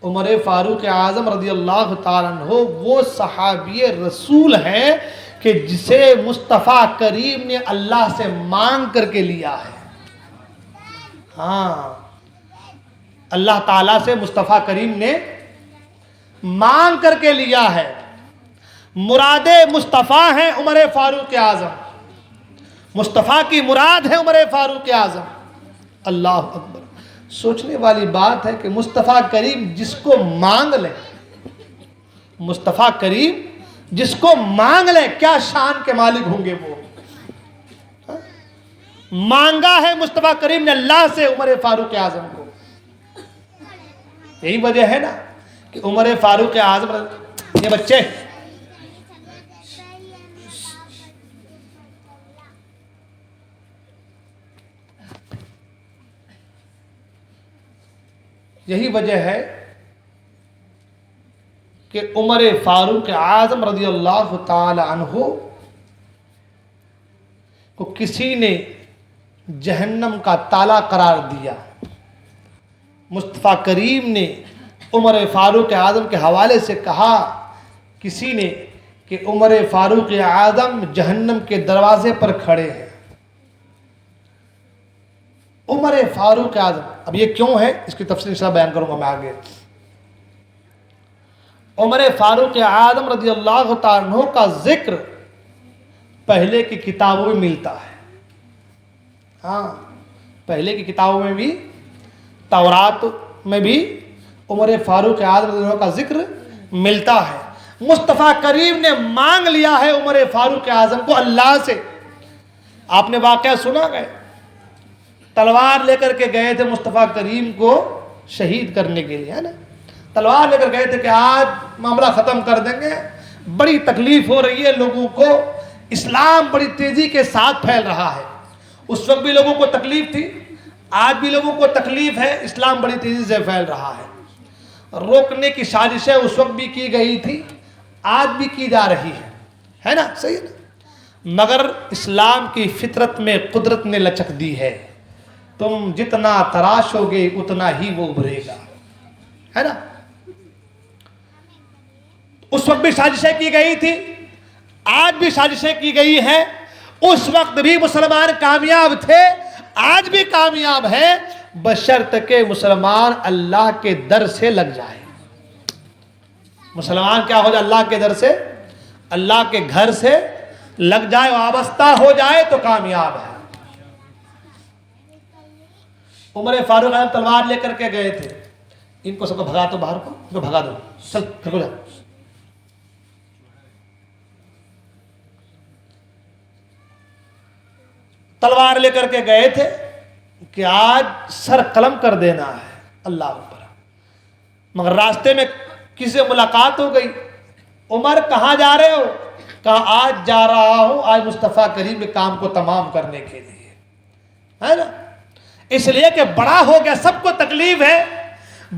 عمر فاروق اعظم رضی اللہ تعالیٰ عنہ وہ صحابی رسول ہے کہ جسے مصطفیٰ کریم نے اللہ سے مانگ کر کے لیا ہے۔ ہاں اللہ تعالیٰ سے مصطفیٰ کریم نے مانگ کر کے لیا ہے. مراد مصطفیٰ ہیں عمر فاروق اعظم. مصطفیٰ کی مراد ہے عمر فاروق اعظم. اللہ اکبر. سوچنے والی بات ہے کہ مصطفیٰ کریم جس کو مانگ لیں، مصطفیٰ کریم جس کو مانگ لیں، کیا شان کے مالک ہوں گے وہ. مانگا ہے مصطفیٰ کریم نے اللہ سے عمر فاروق اعظم کو. یہی وجہ ہے نا کہ عمر فاروق اعظم، یہ بچے یہی وجہ ہے کہ عمر فاروق اعظم رضی اللہ تعالی عنہ کو کسی نے جہنم کا تالا قرار دیا. مصطفیٰ کریم نے عمر فاروق اعظم کے حوالے سے کہا کسی نے کہ عمر فاروق اعظم جہنم کے دروازے پر کھڑے ہیں. عمر فاروق اعظم، اب یہ کیوں ہے اس کی تفصیل انشاءاللہ بیان کروں گا میں آگے. عمر فاروق اعظم رضی اللہ تعالیٰ عنہ کا ذکر پہلے کی کتابوں میں ملتا ہے. ہاں پہلے کی کتابوں میں بھی، تورات میں بھی عمر فاروق اعظم رضی اللہ عنہ کا ذکر ملتا ہے. مصطفیٰ کریم نے مانگ لیا ہے عمر فاروق اعظم کو اللہ سے. آپ نے واقعہ سنا گئے، تلوار لے کر کے گئے تھے مصطفیٰ کریم کو شہید کرنے کے لیے، ہے نا. تلوار لے کر گئے تھے کہ آج معاملہ ختم کر دیں گے، بڑی تکلیف ہو رہی ہے لوگوں کو، اسلام بڑی تیزی کے ساتھ پھیل رہا ہے. اس وقت بھی لوگوں کو تکلیف تھی، آج بھی لوگوں کو تکلیف ہے، اسلام بڑی تیزی سے پھیل رہا ہے. روکنے کی سازشیں اس وقت بھی کی گئی تھی، آج بھی کی جا رہی ہے نا. صحیح ہے نا. مگر اسلام کی فطرت میں قدرت نے لچک دی ہے، تم جتنا تراشو گے اتنا ہی وہ ابھرے گا، ہے نا. اس وقت بھی سازشیں کی گئی تھی، آج بھی سازشیں کی گئی ہیں. اس وقت بھی مسلمان کامیاب تھے، آج بھی کامیاب ہے، بشرط کہ مسلمان اللہ کے در سے لگ جائے. مسلمان کیا ہو جائے؟ اللہ کے در سے، اللہ کے گھر سے لگ جائے، وابستہ ہو جائے تو کامیاب ہے. عمر فاروق اعظم تلوار لے کر کے گئے تھے. ان کو سب کو بھگا دو، باہر کو ان کو بھگا دو، چل پھر کو جا. تلوار لے کر کے گئے تھے کہ آج سر قلم کر دینا ہے. اللہ اکبر. مگر راستے میں کسی سے ملاقات ہو گئی. عمر کہاں جا رہے ہو؟ کہا آج جا رہا ہوں آج مصطفیٰ کریم کے کام کو تمام کرنے کے لیے، ہے نا. اس لیے کہ بڑا ہو گیا، سب کو تکلیف ہے،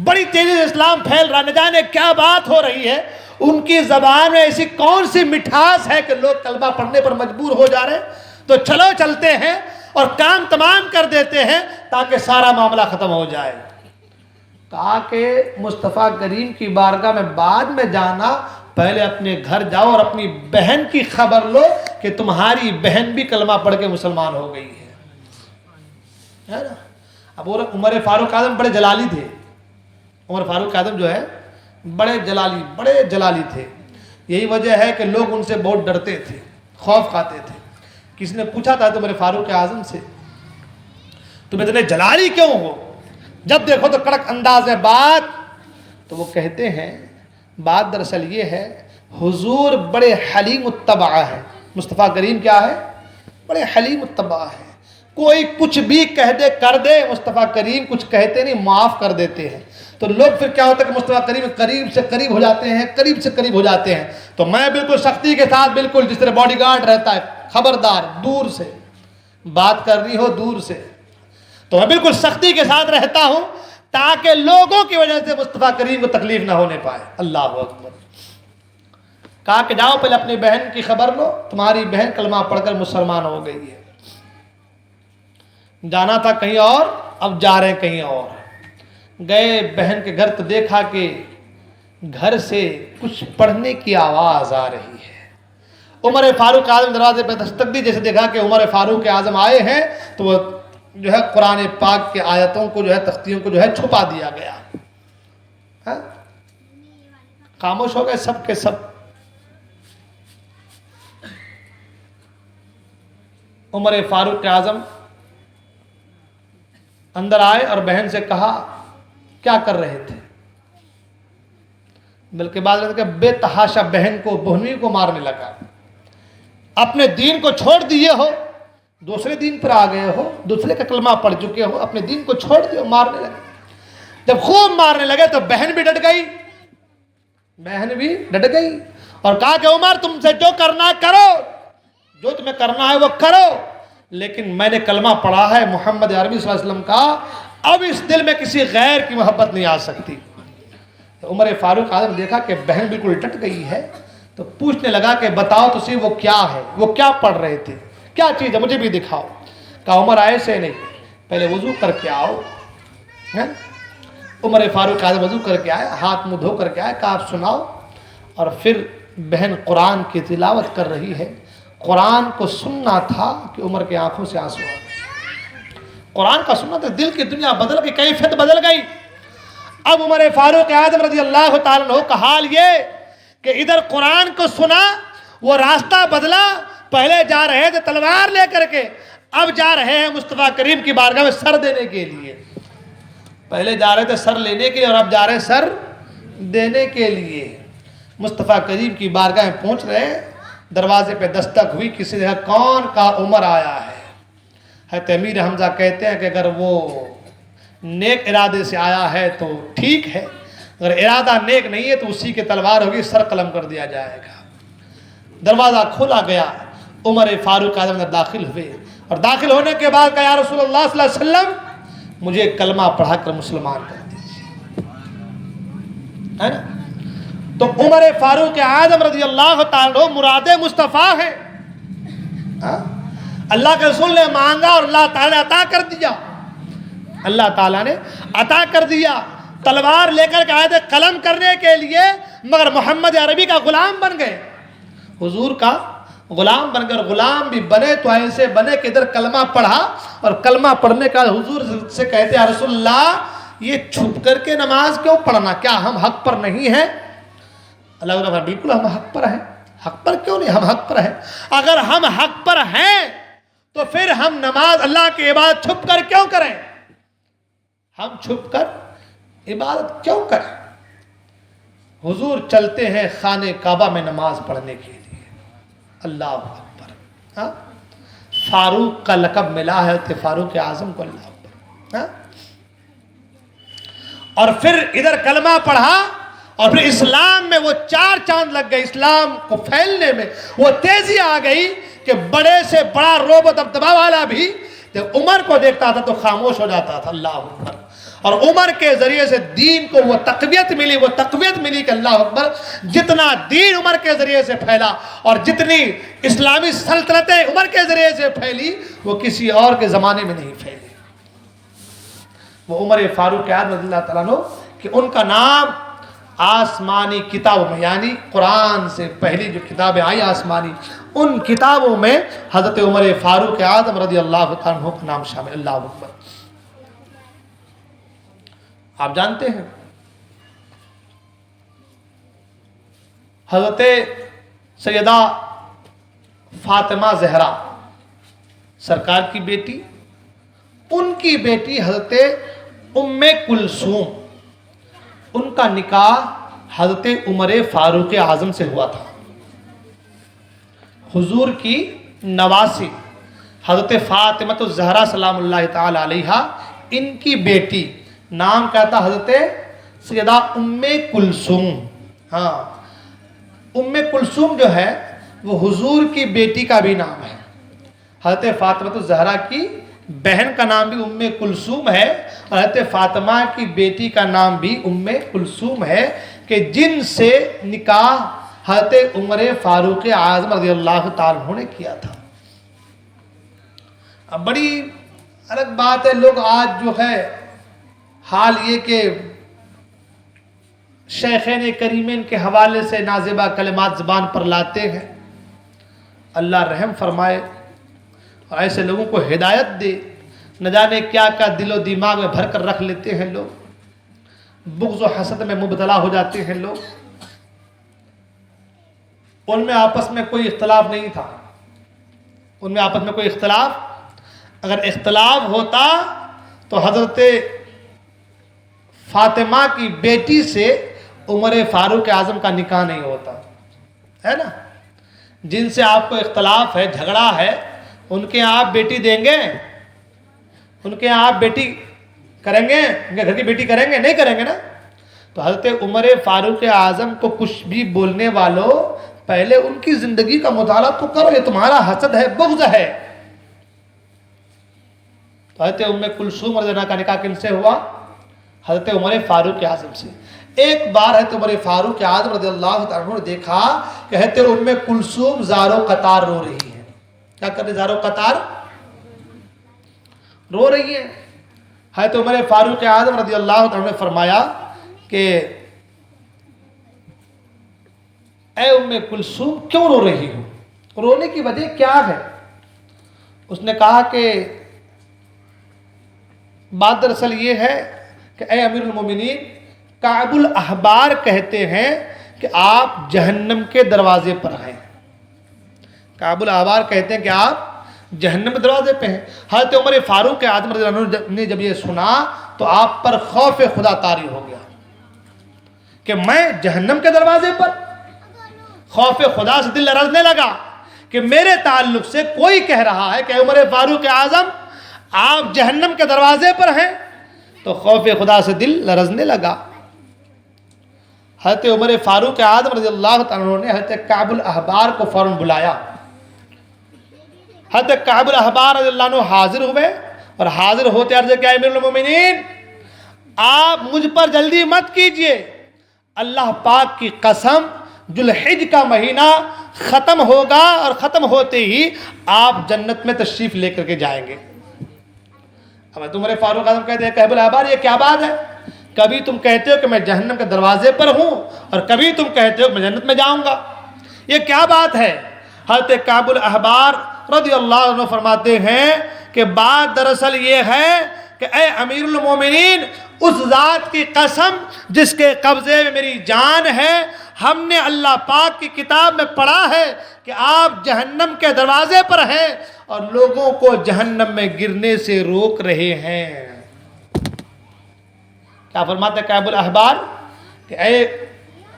بڑی تیزی سے اسلام پھیل رہا، نہ جانے کیا بات ہو رہی ہے. ان کی زبان میں ایسی کون سی مٹھاس ہے کہ لوگ کلمہ پڑھنے پر مجبور ہو جا رہے ہیں. تو چلو چلتے ہیں اور کام تمام کر دیتے ہیں تاکہ سارا معاملہ ختم ہو جائے. کہا کہ مصطفیٰ کریم کی بارگاہ میں بعد میں جانا، پہلے اپنے گھر جاؤ اور اپنی بہن کی خبر لو کہ تمہاری بہن بھی کلمہ پڑھ کے مسلمان ہو گئی ہے نا. اب عمر فاروق اعظم بڑے جلالی تھے. عمر فاروق اعظم جو ہے بڑے جلالی تھے. یہی وجہ ہے کہ لوگ ان سے بہت ڈرتے تھے، خوف کھاتے تھے. کسی نے پوچھا تھا عمر فاروق اعظم سے، تم اتنے جلالی کیوں ہو؟ جب دیکھو تو کڑک انداز ہے بات. تو وہ کہتے ہیں بات دراصل یہ ہے، حضور بڑے حلیم الطبع ہے. مصطفیٰ کریم کیا ہے؟ بڑے حلیم الطبع ہے. کوئی کچھ بھی کہہ دے کر دے، مصطفیٰ کریم کچھ کہتے نہیں، معاف کر دیتے ہیں. تو لوگ پھر کیا ہوتا ہے کہ مصطفیٰ کریم قریب سے قریب ہو جاتے ہیں، قریب سے قریب ہو جاتے ہیں. تو میں بالکل سختی کے ساتھ، بالکل جس طرح باڈی گارڈ رہتا ہے، خبردار دور سے بات کرنی ہو، دور سے، تو میں بالکل سختی کے ساتھ رہتا ہوں تاکہ لوگوں کی وجہ سے مصطفیٰ کریم کو تکلیف نہ ہونے پائے. اللہ اکبر. کہا کہ جاؤ پہلے اپنی بہن کی خبر لو، تمہاری بہن کلمہ پڑھ کر مسلمان ہو گئی ہے. جانا تھا کہیں اور، اب جا رہے ہیں کہیں اور. گئے بہن کے گھر تو دیکھا کہ گھر سے کچھ پڑھنے کی آواز آ رہی ہے. عمر فاروق اعظم دروازے پہ دستک دی. جیسے دیکھا کہ عمر فاروق اعظم آئے ہیں تو وہ جو ہے قرآن پاک کے آیتوں کو جو ہے تختیوں کو جو ہے چھپا دیا گیا. ہاں؟ خاموش ہو گئے سب کے سب. عمر فاروق اعظم اندر آئے اور بہن سے کہا کیا کر رہے تھے؟ بلکہ بعد میں بے تحاشا بہن کو بہنوئی کو مارنے لگا. اپنے دین کو چھوڑ دیے ہو, دوسرے دین پر آ گئے ہو, دوسرے کا کلمہ پڑھ چکے ہو, اپنے دین کو چھوڑ دیے, مارنے لگے. جب خوب مارنے لگے تو بہن بھی ڈٹ گئی, بہن بھی ڈٹ گئی اور کہا کہ عمر تم سے جو کرنا ہے کرو, جو تمہیں کرنا ہے وہ کرو, لیکن میں نے کلمہ پڑھا ہے محمد عربی صلی اللہ علیہ وسلم کا, اب اس دل میں کسی غیر کی محبت نہیں آ سکتی. عمر فاروق اعظم دیکھا کہ بہن بالکل ڈٹ گئی ہے تو پوچھنے لگا کہ بتاؤ تسی وہ کیا ہے, وہ کیا پڑھ رہے تھے, کیا چیز ہے, مجھے بھی دکھاؤ. کہا عمر ایسے نہیں, پہلے وضو کر کے آؤ. عمر فاروق اعظم وضو کر کے آئے, ہاتھ منہ دھو کر کے آئے, کہا آپ سناؤ. اور پھر بہن قرآن کی تلاوت کر رہی ہے. قرآن کو سننا تھا کہ عمر کی آنکھوں سے آنسو آ گئے. قرآن کا سننا تھا, دل کی دنیا بدل گئی, کیفیت بدل گئی. اب عمر فاروق اعظم رضی اللہ تعالیٰ عنہ کا حال یہ کہ ادھر قرآن کو سنا, وہ راستہ بدلا. پہلے جا رہے تھے تلوار لے کر کے, اب جا رہے ہیں مصطفیٰ کریم کی بارگاہ میں سر دینے کے لیے. پہلے جا رہے تھے سر لینے کے لیے اور اب جا رہے ہیں سر دینے کے لیے. مصطفیٰ کریم کی بارگاہ میں پہنچ رہے ہیں, دروازے پہ دستک ہوئی, کسی نے کہا کون؟ کا عمر آیا ہے. حضرت امیر حمزہ کہتے ہیں کہ اگر وہ نیک ارادے سے آیا ہے تو ٹھیک ہے, اگر ارادہ نیک نہیں ہے تو اسی کی تلوار ہوگی, سر قلم کر دیا جائے گا. دروازہ کھولا گیا, عمر فاروق اعظم نے داخل ہوئے اور داخل ہونے کے بعد کہا یا رسول اللہ صلی اللہ علیہ وسلم مجھے کلمہ پڑھا کر مسلمان کر دیجیے. ہے نا؟ تو عمر فاروق اعظم رضی اللہ تعالیٰ مراد مصطفیٰ ہے. اللہ کے رسول نے مانگا اور اللہ تعالیٰ نے عطا کر دیا. اللہ تعالیٰ نے عطا کر دیا. تلوار لے کر کے آئے تھے قلم کرنے کے لیے, مگر محمد عربی کا غلام بن گئے, حضور کا غلام بن گئے. اور غلام بھی بنے تو ایسے بنے کہ ادھر کلمہ پڑھا اور کلمہ پڑھنے کا حضور سے کہتے ہیں رسول اللہ یہ چھپ کر کے نماز کیوں پڑھنا, کیا ہم حق پر نہیں ہیں؟ اللہ نے کہا بالکل ہم حق پر ہیں. حق پر کیوں نہیں, ہم حق پر ہیں. اگر ہم حق پر ہیں تو پھر ہم نماز اللہ کی عبادت چھپ کر کیوں کریں؟ ہم چھپ کر عبادت کیوں کریں؟ حضور چلتے ہیں خانہ کعبہ میں نماز پڑھنے کے لیے. اللہ اکبر. ہاں, فاروق کا لقب ملا ہے فاروق اعظم کو. اللہ اکبر. ہاں, اور پھر ادھر کلمہ پڑھا اور پھر اسلام میں وہ 4 چاند لگ گئے. اسلام کو پھیلنے میں وہ تیزی آ گئی کہ بڑے سے بڑا روب و دبدبا والا بھی جب عمر کو دیکھتا تھا تو خاموش ہو جاتا تھا. اللہ اکبر. اور عمر کے ذریعے سے دین کو وہ تقویت ملی کہ اللہ اکبر, جتنا دین عمر کے ذریعے سے پھیلا اور جتنی اسلامی سلطنتیں عمر کے ذریعے سے پھیلی وہ کسی اور کے زمانے میں نہیں پھیلی. وہ عمر فاروق اعظم رضی اللہ تعالیٰ عنہ کہ ان کا نام آسمانی کتابوں میں, یعنی قرآن سے پہلی جو کتابیں آئی آسمانی, ان کتابوں میں حضرت عمر فاروق اعظم رضی اللہ تعالیٰ عنہ کا نام شامل. اللہ اکبر. آپ جانتے ہیں حضرت سیدہ فاطمہ زہرا سرکار کی بیٹی, ان کی بیٹی حضرت ام کلثوم, ان کا نکاح حضرت عمر فاروق اعظم سے ہوا تھا. حضور کی نواسی حضرت فاطمہ الزہرا سلام اللہ تعالی علیہا, ان کی بیٹی نام کیا تھا؟ حضرت سیدہ ام کلثوم. ہاں, ام کلثوم جو ہے وہ حضور کی بیٹی کا بھی نام ہے. حضرت فاطمہ الزہرا کی بہن کا نام بھی ام کلثوم ہے اور حضرت فاطمہ کی بیٹی کا نام بھی ام کلثوم ہے, کہ جن سے نکاح حضرت عمر فاروق اعظم رضی اللہ تعالیٰ عنہ نے کیا تھا. اب بڑی الگ بات ہے, لوگ آج جو ہے حال یہ کہ شیخین کریمین کے حوالے سے نازبہ کلمات زبان پر لاتے ہیں. اللہ رحم فرمائے اور ایسے لوگوں کو ہدایت دے. نہ جانے کیا کیا دل و دماغ میں بھر کر رکھ لیتے ہیں لوگ، بغض و حسد میں مبتلا ہو جاتے ہیں لوگ۔ ان میں آپس میں کوئی اختلاف نہیں تھا، ان میں آپس میں کوئی اختلاف، اگر اختلاف ہوتا تو حضرت فاطمہ کی بیٹی سے عمر فاروق اعظم کا نکاح نہیں ہوتا، ہے نا؟ جن سے آپ کو اختلاف ہے، جھگڑا ہے، ان کے آپ بیٹی دیں گے؟ ان کے آپ بیٹی کریں گے؟ ان کے گھر کی بیٹی کریں گے؟ نہیں کریں گے نا۔ تو حضرت عمر فاروق اعظم کو کچھ بھی بولنے والوں، پہلے ان کی زندگی کا مطالعہ تو کرو، یہ تمہارا حسد ہے، بغض ہے۔ تو حضرت ام کلثوم رضی اللہ عنہا کا نکاح کن سے ہوا؟ حضرت عمر فاروق اعظم سے۔ ایک بار حضرت عمر فاروق اعظم رضی اللہ تعالیٰ عنہ نے دیکھا کہ حضرت ام کلثوم زار و قطار رو رہی ہے۔ کیا کر رہی؟ زار و قطار رو رہی ہے۔ حضرت عمر فاروق اعظم رضی اللہ تعالیٰ عنہ نے فرمایا کہ اے ام کلثوم کیوں رو رہی ہو؟ رونے کی وجہ کیا ہے؟ اس نے کہا کہ بات دراصل یہ ہے کہ اے امیر المومنین، کعب الاحبار کہتے ہیں کہ آپ جہنم کے دروازے پر ہیں۔ کعب الاحبار کہتے ہیں کہ آپ جہنم کے دروازے پہ ہیں۔ حضرت عمر فاروق اعظم رضی اللہ عنہ نے جب یہ سنا تو آپ پر خوف خدا طاری ہو گیا کہ میں جہنم کے دروازے پر۔ خوف خدا سے دل لرزنے لگا کہ میرے تعلق سے کوئی کہہ رہا ہے کہ عمر فاروق اعظم آپ جہنم کے دروازے پر ہیں، تو خوف خدا سے دل لرزنے لگا۔ حضرت عمر فاروق اعظم رضی اللہ تعالیٰ عنہ نے حضرت کعب الاحبار کو فوراً بلایا۔ حضرت کعب الاحبار رضی اللہ عنہ حاضر ہوئے، اور حاضر ہوتے عرض کیا امیر المومنین، آپ مجھ پر جلدی مت کیجئے، اللہ پاک کی قسم ذوالحج کا مہینہ ختم ہوگا اور ختم ہوتے ہی آپ جنت میں تشریف لے کر کے جائیں گے۔ اب عمر فاروق اعظم کہتے ہیں کعب الاحبار یہ کیا بات ہے؟ کبھی تم کہتے ہو کہ میں جہنم کے دروازے پر ہوں اور کبھی تم کہتے ہو کہ میں جنت میں جاؤں گا، یہ کیا بات ہے؟ حضرت کعب الاحبار رضی اللہ عنہ فرماتے ہیں کہ بات دراصل یہ ہے کہ اے امیر المومنین، اس ذات کی قسم جس کے قبضے میں میری جان ہے، ہم نے اللہ پاک کی کتاب میں پڑھا ہے کہ آپ جہنم کے دروازے پر ہیں اور لوگوں کو جہنم میں گرنے سے روک رہے ہیں۔ کیا فرماتے ہیں کعب الاحبار کہ اے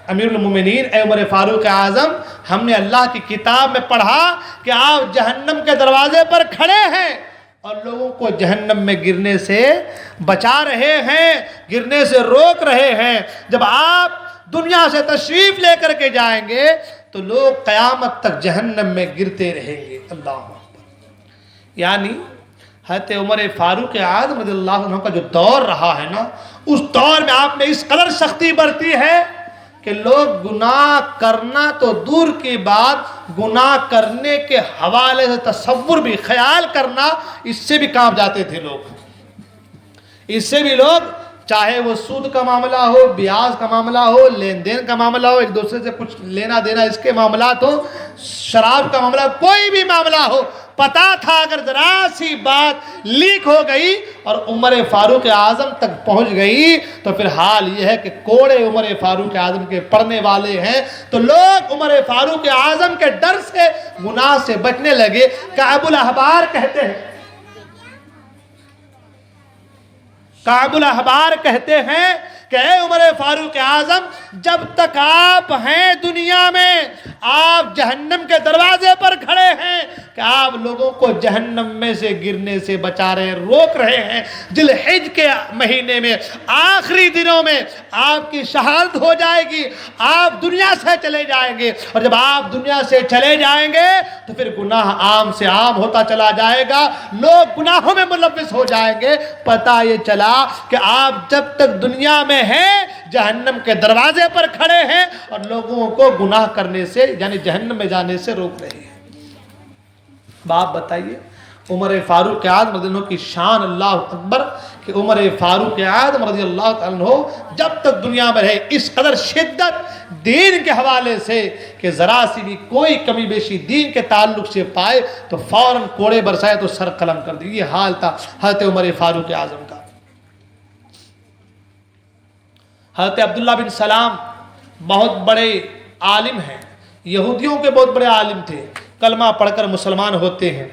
امیر المومنین، اے عمر فاروق اعظم، ہم نے اللہ کی کتاب میں پڑھا کہ آپ جہنم کے دروازے پر کھڑے ہیں اور لوگوں کو جہنم میں گرنے سے بچا رہے ہیں، گرنے سے روک رہے ہیں۔ جب آپ دنیا سے تشریف لے کر کے جائیں گے تو لوگ قیامت تک جہنم میں گرتے رہیں گے۔ اللہ اکبر۔ یعنی حضرت عمر فاروق اعظم رضی اللہ عنہ کا جو دور رہا ہے نا، اس دور میں آپ نے اس قدر سختی برتی ہے کہ لوگ گناہ کرنا تو دور کی بات، گناہ کرنے کے حوالے سے تصور بھی، خیال کرنا، اس سے بھی کانپ جاتے تھے لوگ۔ اس سے بھی لوگ، چاہے وہ سود کا معاملہ ہو، بیاج کا معاملہ ہو، لین دین کا معاملہ ہو، ایک دوسرے سے کچھ لینا دینا اس کے معاملات ہو، شراب کا معاملہ، کوئی بھی معاملہ ہو، پتا تھا اگر ذرا سی بات لیک ہو گئی اور عمر فاروق اعظم تک پہنچ گئی تو پھر حال یہ ہے کہ کوڑے عمر فاروق اعظم کے پڑھنے والے ہیں۔ تو لوگ عمر فاروق اعظم کے ڈر سے، گناہ سے بچنے لگے۔ کعب الاحبار کہتے ہیں، کعب الاحبار کہتے ہیں کہ اے عمر فاروق اعظم، جب تک آپ ہیں دنیا میں، آپ جہنم کے دروازے پر کھڑے ہیں کہ آپ لوگوں کو جہنم میں سے گرنے سے بچا رہے ہیں، روک رہے ہیں۔ ذوالحج کے مہینے میں، آخری دنوں میں آپ کی شہادت ہو جائے گی، آپ دنیا سے چلے جائیں گے، اور جب آپ دنیا سے چلے جائیں گے تو پھر گناہ عام سے عام ہوتا چلا جائے گا، لوگ گناہوں میں ملوث ہو جائیں گے۔ پتہ یہ چلا کہ آپ جب تک دنیا میں ہیں جہنم کے دروازے پر کھڑے ہیں اور لوگوں کو گناہ کرنے سے، یعنی جہنم میں جانے سے روک رہے ہیں۔ باپ بتائیے، عمر فاروق اعظم رضی اللہ عنہ کی شان اللہ اکبر کہ عمر فاروق اعظم رضی اللہ تعالیٰ عنہ جب تک دنیا میں رہے اس قدر شدت دین کے حوالے سے کہ ذرا سی بھی کوئی کمی بیشی دین کے تعلق سے پائے تو فوراً کوڑے برسائے تو سر قلم کر دی. یہ حال تھا حضرت عمر فاروق اعظم کا. حضرت عبداللہ بن سلام بہت بڑے عالم ہیں, یہودیوں کے بہت بڑے عالم تھے, کلمہ پڑھ کر مسلمان ہوتے ہیں.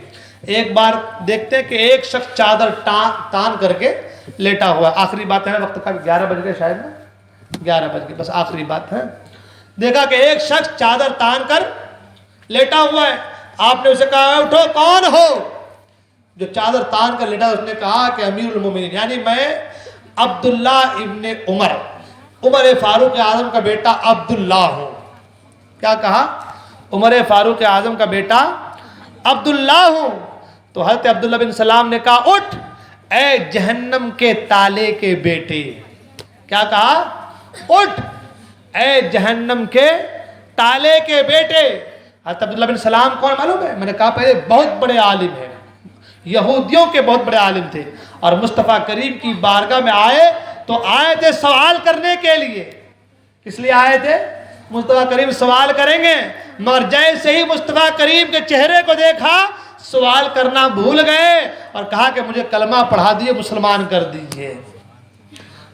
ایک بار دیکھتے ہیں کہ ایک شخص چادر تان کر کے لیٹا ہوا ہے. آخری بات ہے, وقت کا 11 بج گئے شاید نا, 11 بج گئے, بس آخری بات ہے. دیکھا کہ ایک شخص چادر تان کر لیٹا ہوا ہے. آپ نے اسے کہا اٹھو, کون ہو؟ جو چادر تان کر لیٹا اس نے کہا کہ امیر المومنین یعنی میں عبداللہ ابن عمر, عمر فاروق اعظم کا بیٹا عبداللہ ہوں. کیا کہا؟ عمر فاروق اعظم کا بیٹا عبداللہ ہوں. تو حضرت عبداللہ بن سلام نے کہا اٹھ اے جہنم کے تالے کے بیٹے. کیا کہا؟ اٹھ اے جہنم کے تالے کے بیٹے. حضرت عبداللہ بن سلام کون معلوم ہے؟ میں نے کہا پہلے بہت بڑے عالم ہیں, یہودیوں کے بہت بڑے عالم تھے, اور مصطفیٰ کریم کی بارگاہ میں آئے تو آئے تھے سوال کرنے کے لیے. کس لیے آئے تھے؟ مصطفیٰ کریم سوال کریں گے, مگر جیسے ہی مصطفیٰ کریم کے چہرے کو دیکھا سوال کرنا بھول گئے اور کہا کہ مجھے کلمہ پڑھا دیے, مسلمان کر دیجئے.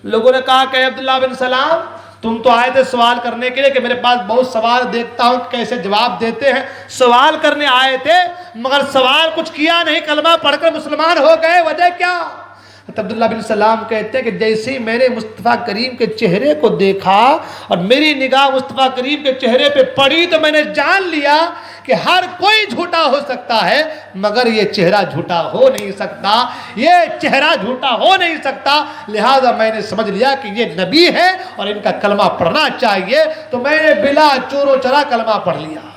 لوگوں نے کہا کہ عبداللہ بن سلام تم تو آئے تھے سوال کرنے کے لیے کہ میرے پاس بہت سوال دیکھتا ہوں کیسے جواب دیتے ہیں, سوال کرنے آئے تھے مگر سوال کچھ کیا نہیں, کلمہ پڑھ کر مسلمان ہو گئے, وجہ کیا؟ عبداللہ بن سلام کہتے ہیں کہ جیسے ہی میں نے مصطفیٰ کریم کے چہرے کو دیکھا اور میری نگاہ مصطفیٰ کریم کے چہرے پہ پڑی تو میں نے جان لیا کہ ہر کوئی جھوٹا ہو سکتا ہے مگر یہ چہرہ جھوٹا ہو نہیں سکتا, یہ چہرہ جھوٹا ہو نہیں سکتا. لہذا میں نے سمجھ لیا کہ یہ نبی ہے اور ان کا کلمہ پڑھنا چاہیے, تو میں نے بلا چور و چرا کلمہ پڑھ لیا.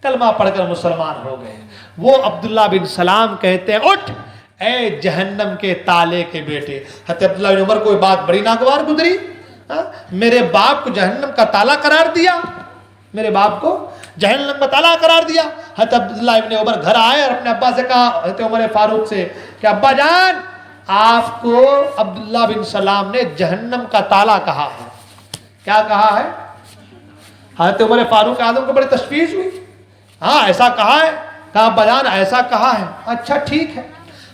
کلمہ پڑھ کر مسلمان ہو گئے. وہ عبداللہ بن سلام کہتے ہیں اٹھ اے جہنم کے تالے کے بیٹے. حضرت عبداللہ بن عمر کو یہ بات بڑی ناگوار گزری, میرے باپ کو جہنم کا تالا قرار دیا, میرے باپ کو جہنم کا تالا قرار دیا. حضرت عبداللہ بن عمر گھر آئے اور اپنے ابا سے کہا, حضرت عمر فاروق سے, کہ ابا جان آپ کو عبداللہ بن سلام نے جہنم کا تالا کہا ہے. کیا کہا ہے؟ حضرت عمر فاروق اعظم کو بڑی تشویش ہوئی. ہاں ایسا کہا ہے. کہا ابا جان ایسا کہا ہے. اچھا ٹھیک ہے.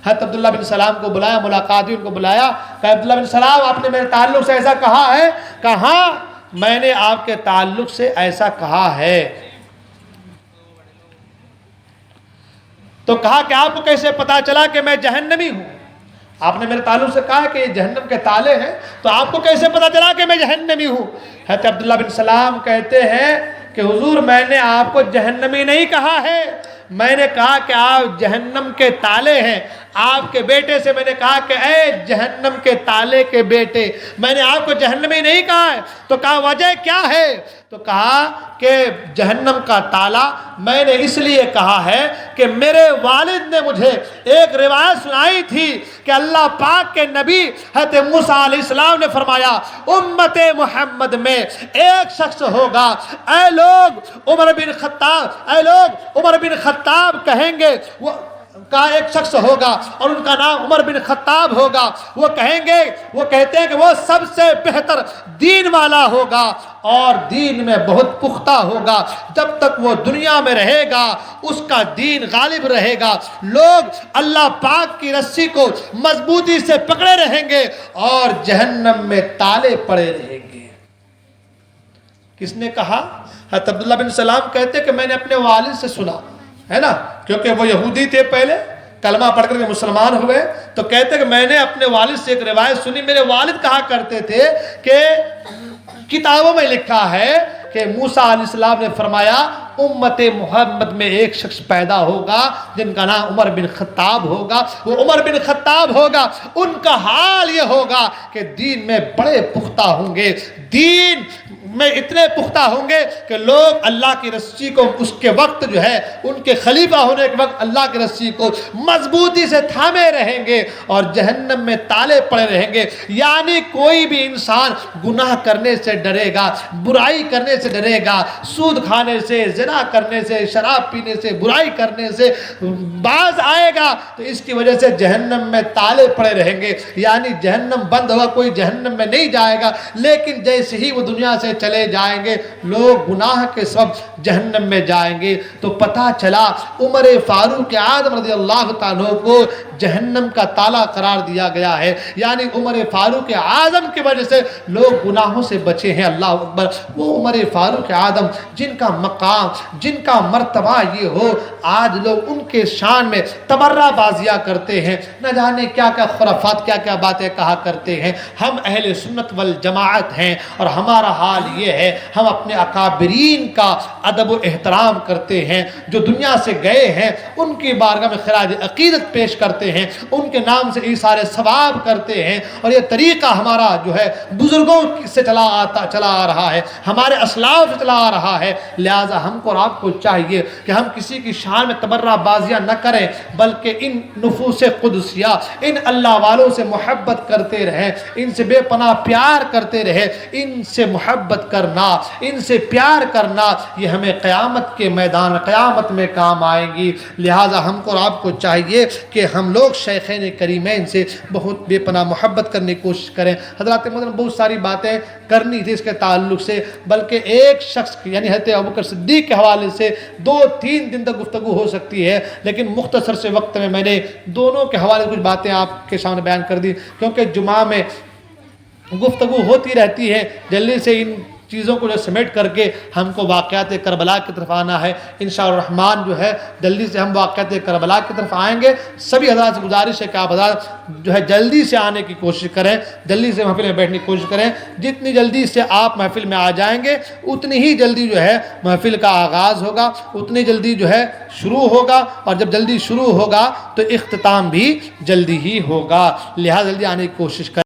حضرت عبداللہ بن سلام کو بلایا, ملاقات ہوئی, ان کو بلایا. کہ عبداللہ بن سلام آپ نے میرے تعلق سے ایسا کہا ہے؟ کہا میں نے آپ کے تعلق سے ایسا کہا ہے. تو کہا کہ آپ کو کیسے پتا چلا کہ میں جہنمی ہوں؟ آپ نے میرے تعلق سے کہا کہ یہ جہنم کے تالے ہیں, تو آپ کو کیسے پتا چلا کہ میں جہنمی ہوں؟ حضرت عبداللہ بن سلام کہتے ہیں کہ حضور میں نے آپ کو جہنمی نہیں کہا ہے, میں نے کہا کہ آپ جہنم کے تالے ہیں. آپ کے بیٹے سے میں نے کہا کہ اے جہنم کے تالے کے بیٹے, میں نے آپ کو جہنمی نہیں کہا ہے. تو کہا وجہ کیا ہے؟ تو کہا کہ جہنم کا تالا میں نے اس لیے کہا ہے کہ میرے والد نے مجھے ایک روایت سنائی تھی کہ اللہ پاک کے نبی حضرت موسیٰ علیہ السلام نے فرمایا امت محمد میں ایک شخص ہوگا, اے لوگ عمر بن خطاب, اے لوگ عمر بن خطاب کہیں گے, وہ کا ایک شخص ہوگا اور ان کا نام عمر بن خطاب ہوگا. وہ کہیں گے, وہ کہتے ہیں کہ وہ سب سے بہتر دین والا ہوگا اور دین میں بہت پختہ ہوگا. جب تک وہ دنیا میں رہے گا اس کا دین غالب رہے گا, لوگ اللہ پاک کی رسی کو مضبوطی سے پکڑے رہیں گے اور جہنم میں تالے پڑے رہیں گے. کس نے کہا؟ حضرت عبداللہ بن سلام کہتے کہ میں نے اپنے والد سے سنا ہے نا, کیونکہ وہ یہودی تھے, پہلے کلمہ پڑھ کر کے مسلمان ہوئے. تو کہتے کہ میں نے اپنے والد سے ایک روایت سنی. میرے والد کہا کرتے تھے کہ کتابوں میں لکھا ہے کہ موسیٰ علیہ السلام نے فرمایا امت محمد میں ایک شخص پیدا ہوگا جن کا نام عمر بن خطاب ہوگا. وہ عمر بن خطاب ہوگا, ان کا حال یہ ہوگا کہ دین میں بڑے پختہ ہوں گے, دین میں اتنے پختہ ہوں گے کہ لوگ اللہ کی رسی کو اس کے وقت جو ہے ان کے خلیفہ ہونے کے وقت اللہ کی رسی کو مضبوطی سے تھامے رہیں گے اور جہنم میں تالے پڑے رہیں گے. یعنی کوئی بھی انسان گناہ کرنے سے ڈرے گا, برائی کرنے سے ڈرے گا, سود کھانے سے, زنا کرنے سے, شراب پینے سے, برائی کرنے سے باز آئے گا تو اس کی وجہ سے جہنم میں تالے پڑے رہیں گے. یعنی جہنم بند ہوگا, کوئی جہنم میں نہیں جائے گا. لیکن جیسے ہی وہ دنیا سے چلے جائیں گے لوگ گناہ کے سبب جہنم میں جائیں گے. تو پتہ چلا عمر فاروق اعظم رضی اللہ تعالیٰ کو جہنم کا تالا قرار دیا گیا ہے. یعنی عمر فاروق اعظم کی وجہ سے لوگ گناہوں سے بچے ہیں. اللہ اکبر. وہ عمر فاروق اعظم جن کا مقام, جن کا مرتبہ یہ ہو, آج لوگ ان کے شان میں تبرہ بازیاں کرتے ہیں, نہ جانے کیا کیا خرافات, کیا کیا باتیں کہا کرتے ہیں. ہم اہل سنت والجماعت ہیں اور ہمارا حال یہ ہے, ہم اپنے اکابرین کا ادب و احترام کرتے ہیں. جو دنیا سے گئے ہیں ان کی بارگاہ میں خراج عقیدت پیش کرتے ہیں, ان کے نام سے ایثار ثواب کرتے ہیں. اور یہ طریقہ ہمارا جو ہے بزرگوں سے چلا آ رہا ہے, ہمارے اسلاف سے چلا آ رہا ہے. لہٰذا ہم کو اور آپ کو چاہیے کہ ہم کسی کی شان میں تبرہ بازیاں نہ کریں, بلکہ ان نفوس قدسیہ, ان اللہ والوں سے محبت کرتے رہیں, ان سے بے پناہ پیار کرتے رہیں. ان سے محبت کرنا, ان سے پیار کرنا, یہ ہمیں قیامت کے میدان, قیامت میں کام آئیں گی. لہٰذا ہم کو اور آپ کو چاہیے کہ ہم لوگ شیخین کریمین سے بہت بے پناہ محبت کرنے کی کوشش کریں. حضرات محترم بہت ساری باتیں کرنی تھی اس کے تعلق سے, بلکہ ایک شخص یعنی حضرت ابوبکر صدیق کے حوالے سے 2-3 دن تک گفتگو ہو سکتی ہے, لیکن مختصر سے وقت میں نے دونوں کے حوالے کچھ باتیں آپ کے سامنے بیان کر دی. کیونکہ جمعہ میں گفتگو ہوتی رہتی ہے, جلدی سے ان چیزوں کو جو سمیٹ کر کے ہم کو واقعات کربلا کی طرف آنا ہے. انشاءاللہ الرحمن جو ہے جلدی سے ہم واقعات کربلا کی طرف آئیں گے. سبھی حضرات سے گزارش ہے کہ آپ حضرات جو ہے جلدی سے آنے کی کوشش کریں, جلدی سے محفل میں بیٹھنے کی کوشش کریں. جتنی جلدی سے آپ محفل میں آ جائیں گے اتنی ہی جلدی جو ہے محفل کا آغاز ہوگا, اتنی جلدی جو ہے شروع ہوگا, اور جب جلدی شروع ہوگا تو اختتام بھی جلدی ہی ہوگا. لہٰذا جلدی آنے کی کوشش کریں.